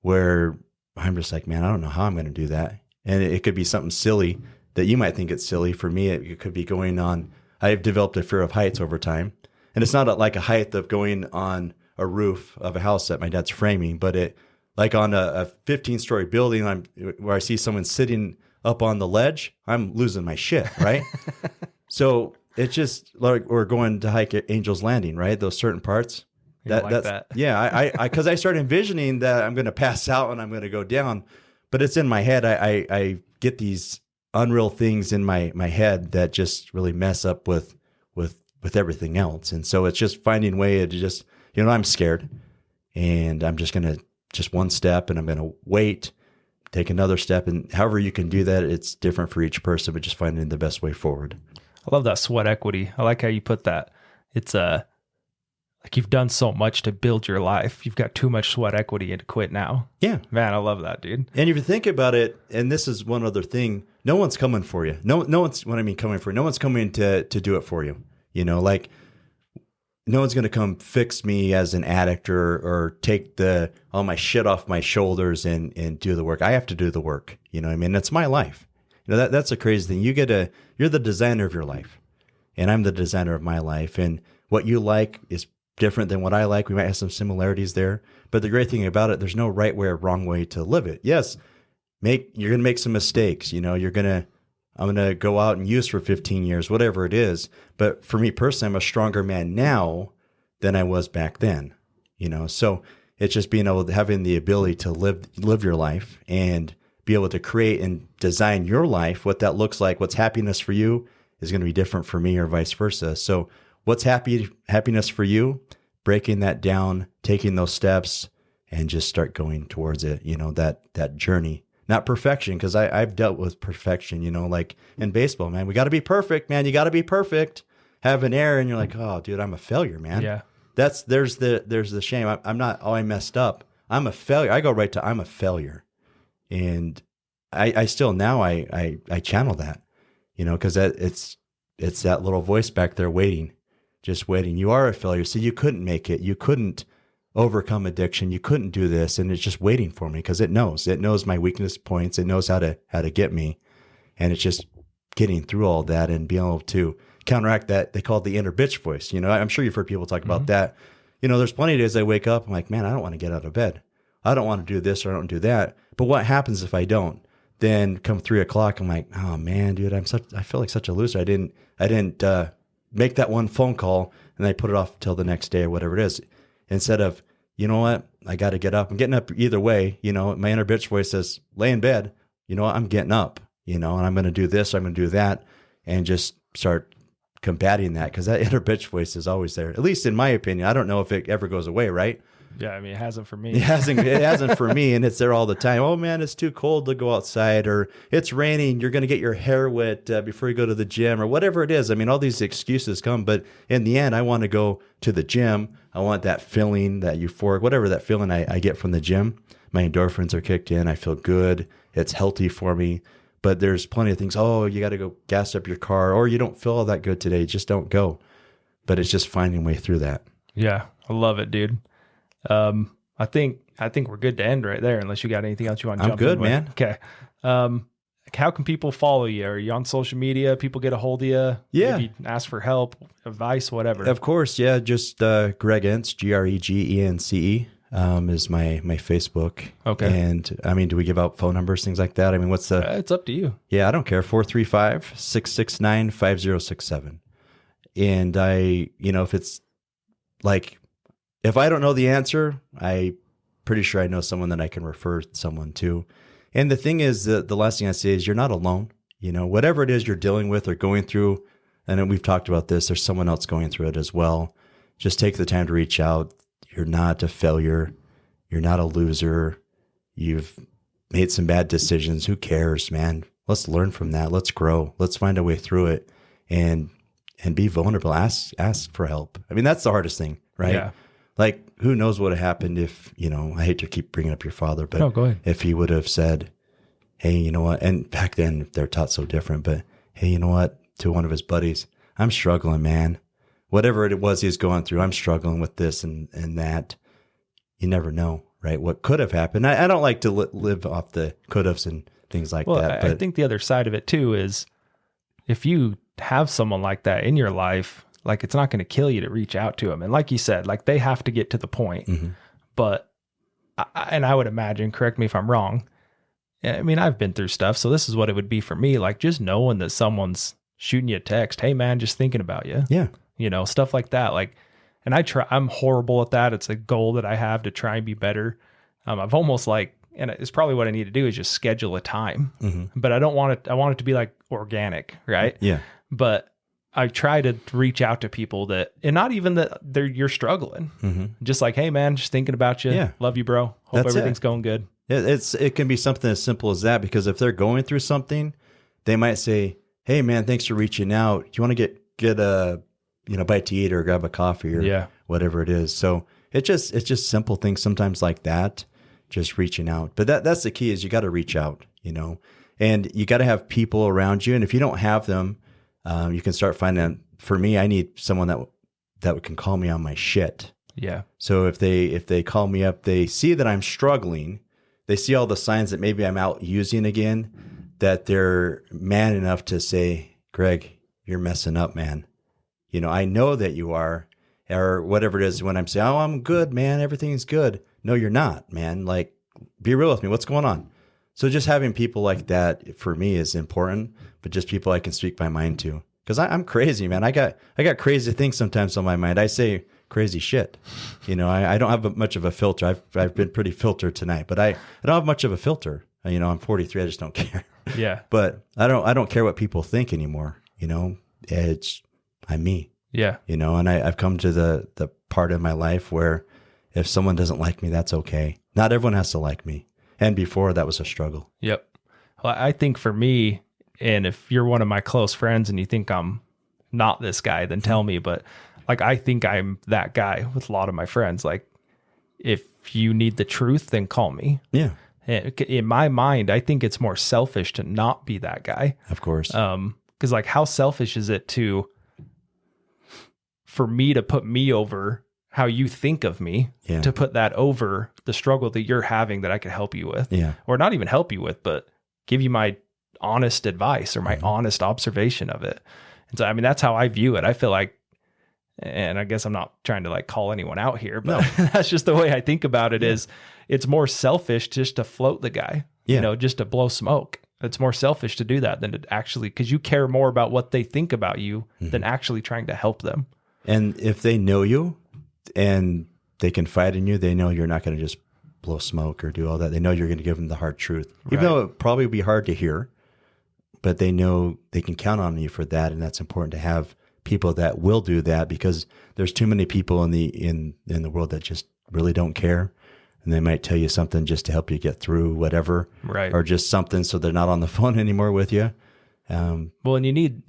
where I'm just like, man, I don't know how I'm going to do that. And it could be something silly that you might think it's silly. For me, it could be going on. I've developed a fear of heights over time. And it's not like a height of going on a roof of a house that my dad's framing, but like on a 15-story building, where I see someone sitting up on the ledge, I'm losing my shit, right? So it's just like we're going to hike at Angel's Landing, right? Those certain parts. That. Yeah, because I start envisioning that I'm going to pass out and I'm going to go down, but it's in my head. I get these unreal things in my head that just really mess up with everything else. And so it's just finding a way to just, you know, I'm scared and I'm just going to just one step and I'm going to wait, take another step. And however you can do that, it's different for each person, but just finding the best way forward. I love that sweat equity. I like how you put that. It's like you've done so much to build your life. You've got too much sweat equity and to quit now. Yeah. Man, I love that, dude. And if you think about it, and this is one other thing, no one's coming for you. No one's, what I mean coming for you, no one's coming to do it for you. You know, like no one's going to come fix me as an addict or take all my shit off my shoulders and do the work. I have to do the work. You know what I mean? That's my life. You know, that's a crazy thing. You're the designer of your life and I'm the designer of my life. And what you like is different than what I like. We might have some similarities there, but the great thing about it, there's no right way or wrong way to live it. Yes. You're going to make some mistakes. You know, I'm going to go out and use for 15 years, whatever it is. But for me personally, I'm a stronger man now than I was back then, you know? So it's just being able to having the ability to live your life and be able to create and design your life. What that looks like, what's happiness for you is going to be different for me or vice versa. So what's happiness for you, breaking that down, taking those steps and just start going towards it, that journey. Not perfection, because I've dealt with perfection, like in baseball, man. We got to be perfect, man. You got to be perfect. Have an error, and you're like, oh, dude, I'm a failure, man. Yeah. There's the shame. I'm not, I messed up. I'm a failure. I go right to I'm a failure. And I still now I channel that, because it's that little voice back there waiting, just waiting. You are a failure. So you couldn't make it. You couldn't overcome addiction. You couldn't do this. And it's just waiting for me because it knows my weakness points. It knows how to get me. And it's just getting through all that and being able to counteract that. They call it the inner bitch voice. I'm sure you've heard people talk about that. There's plenty of days I wake up, I'm like, man, I don't want to get out of bed. I don't want to do this or I don't do that. But what happens if I don't? Then come 3 o'clock, I'm like, oh man, dude, I feel like such a loser. I didn't make that one phone call, and I put it off till the next day or whatever it is. Instead of, you know what, I got to get up. I'm getting up either way. My inner bitch voice says, lay in bed. You know what, I'm getting up. And I'm going to do this, I'm going to do that, and just start combating that, because that inner bitch voice is always there. At least in my opinion. I don't know if it ever goes away, right? Yeah, I mean, it hasn't for me. It hasn't for me, and it's there all the time. Oh man, it's too cold to go outside, or it's raining. You're going to get your hair wet before you go to the gym, or whatever it is. I mean, all these excuses come, but in the end, I want to go to the gym. I want that feeling, that euphoric, whatever that feeling I get from the gym. My endorphins are kicked in. I feel good. It's healthy for me. But there's plenty of things. Oh, you got to go gas up your car, or you don't feel all that good today. Just don't go. But it's just finding a way through that. Yeah, I love it, dude. I think we're good to end right there, unless you got anything else you want to jump in with. I'm good, man. Okay. How can people follow you? Are you on social media? People get a hold of you? Yeah. Maybe ask for help, advice, whatever. Of course, yeah. Just Greg Ence, GREGENCE, is my Facebook. Okay. And I mean, do we give out phone numbers, things like that? I mean, what's the... It's up to you. Yeah, I don't care. 435-669-5067. And if it's like... If I don't know the answer, I'm pretty sure I know someone that I can refer someone to. And the thing is, the last thing I say is you're not alone. Whatever it is you're dealing with or going through, and we've talked about this, there's someone else going through it as well. Just take the time to reach out. You're not a failure. You're not a loser. You've made some bad decisions. Who cares, man? Let's learn from that. Let's grow. Let's find a way through it and be vulnerable. Ask for help. I mean, that's the hardest thing, right? Yeah. Like, who knows what would have happened if, I hate to keep bringing up your father, but no, go ahead. If he would have said, hey, you know what? And back then they're taught so different, but hey, you know what? To one of his buddies, I'm struggling, man. Whatever it was he's going through, I'm struggling with this and that. You never know, right? What could have happened. I don't like to live off the could haves and things like that. But I think the other side of it too is if you have someone like that in your life, like, it's not going to kill you to reach out to them. And like you said, like, they have to get to the point. Mm-hmm. But, I would imagine, correct me if I'm wrong, I mean, I've been through stuff, so this is what it would be for me. Like, just knowing that someone's shooting you a text, hey man, just thinking about you. Yeah. Stuff like that. Like, and I'm horrible at that. It's a goal that I have to try and be better. I've almost like, and it's probably what I need to do is just schedule a time, mm-hmm. but I want it to be like organic, right? Yeah. But I try to reach out to people and not even that you're struggling. Mm-hmm. Just like, hey man, just thinking about you. Yeah. Love you, bro. Hope everything's going good. It can be something as simple as that, because if they're going through something, they might say, hey man, thanks for reaching out. Do you want to get a bite to eat or grab a coffee or whatever it is? So it's just simple things sometimes like that, just reaching out. But that's the key, is you got to reach out, and you got to have people around you. And if you don't have them, you can start finding them. For me, I need someone that can call me on my shit. Yeah. So if they call me up, they see that I'm struggling, they see all the signs that maybe I'm out using again, that they're man enough to say, Greg, you're messing up, man. I know that you are, or whatever it is. When I'm saying, oh, I'm good, man, everything's good. No, you're not, man. Like, be real with me. What's going on? So just having people like that for me is important, but just people I can speak my mind to. Because I'm crazy, man. I got crazy things sometimes on my mind. I say crazy shit. I don't have much of a filter. I've been pretty filtered tonight, but I don't have much of a filter. I'm 43. I just don't care. Yeah. But I don't care what people think anymore. I'm me. Yeah. And I've come to the part of my life where if someone doesn't like me, that's okay. Not everyone has to like me. And before, that was a struggle. Yep. Well, I think for me, and if you're one of my close friends and you think I'm not this guy, then tell me. But like, I think I'm that guy with a lot of my friends. Like, if you need the truth, then call me. Yeah. In my mind, I think it's more selfish to not be that guy. Of course. Because like, how selfish is it for me to put me over how you think of me, to put that over the struggle that you're having that I could help you with, or not even help you with, but give you my honest advice or my honest observation of it. And so, I mean, that's how I view it. I feel like, and I guess I'm not trying to like call anyone out here, but that's just the way I think about it. Is it's more selfish just to float the guy, just to blow smoke. It's more selfish to do that than to actually, because you care more about what they think about you than actually trying to help them. And if they know you and they confide in you, they know you're not going to just blow smoke or do all that. They know you're going to give them the hard truth, even though it probably would be hard to hear, but they know they can count on you for that. And that's important to have people that will do that, because there's too many people in the world that just really don't care. And they might tell you something just to help you get through whatever, or just something so they're not on the phone anymore with you. Well, and you need,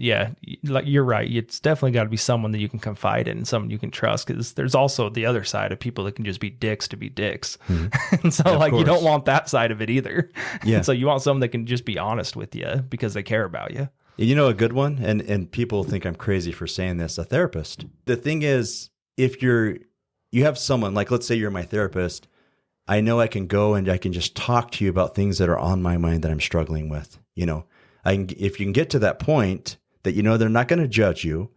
like you're right. It's definitely got to be someone that you can confide in, someone you can trust, because there's also the other side of people that can just be dicks to be dicks. And so like, you don't want that side of it either. And so you want someone that can just be honest with you because they care about you. You know, a good one, and people think I'm crazy for saying this, a therapist. The thing is, if you have someone, like let's say you're my therapist, I know I can go and I can just talk to you about things that are on my mind that I'm struggling with. If you can get to that point that they're not going to judge you,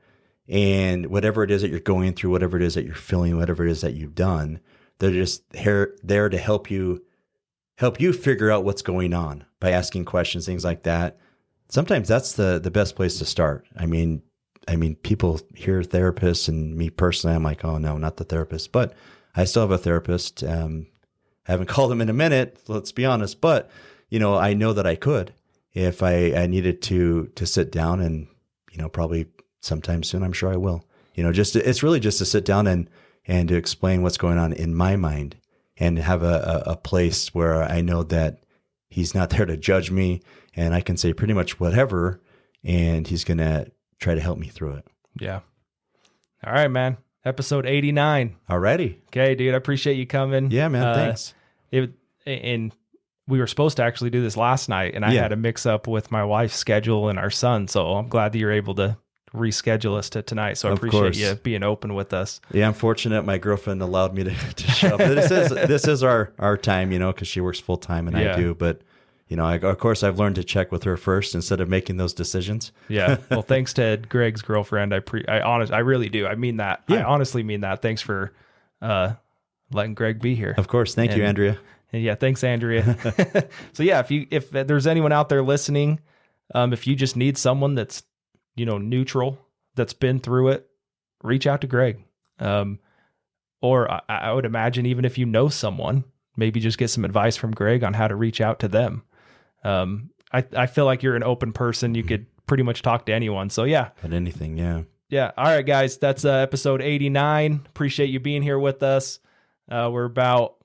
and whatever it is that you're going through, whatever it is that you're feeling, whatever it is that you've done, they're just there to help you figure out what's going on by asking questions, things like that. Sometimes that's the best place to start. I mean, people hear therapists, and me personally, I'm like, oh no, not the therapist, but I still have a therapist. I haven't called him in a minute, let's be honest, but I know that I could. If I needed to sit down, and, probably sometime soon, I'm sure I will, it's really just to sit down and to explain what's going on in my mind, and have a place where I know that he's not there to judge me, and I can say pretty much whatever, and he's going to try to help me through it. Yeah. All right, man. Episode 89. Alrighty. Okay, dude. I appreciate you coming. Yeah, man. Thanks. And we were supposed to actually do this last night, and I had a mix up with my wife's schedule and our son. So I'm glad that you're able to reschedule us to tonight. So I appreciate you being open with us. Yeah, I'm fortunate my girlfriend allowed me to show up. This is our time, because she works full time and I do. But, of course, I've learned to check with her first instead of making those decisions. Yeah. Well, thanks to Greg's girlfriend. I really do. I mean that. Yeah. I honestly mean that. Thanks for letting Greg be here. Of course. Thank you, Andrea. Yeah, thanks, Andrea. So yeah, if there's anyone out there listening, if you just need someone that's, neutral, that's been through it, reach out to Greg. Or I would imagine even if you know someone, maybe just get some advice from Greg on how to reach out to them. I feel like you're an open person. You could pretty much talk to anyone. So yeah. At anything, yeah. Yeah. All right, guys, that's episode 89. Appreciate you being here with us. We're about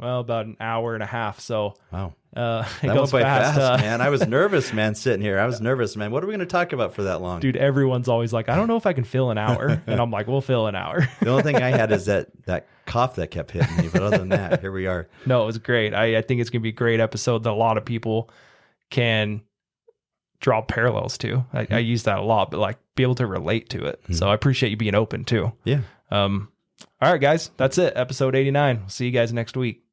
an hour and a half. So wow, that went by fast, man. I was nervous, man, sitting here. I was nervous, man. What are we going to talk about for that long? Dude, everyone's always like, I don't know if I can fill an hour. And I'm like, we'll fill an hour. The only thing I had is that cough that kept hitting me. But other than that, here we are. No, it was great. I think it's going to be a great episode that a lot of people can draw parallels to. I use that a lot, but like be able to relate to it. So I appreciate you being open too. Yeah. All right, guys, that's it. Episode 89. We'll see you guys next week.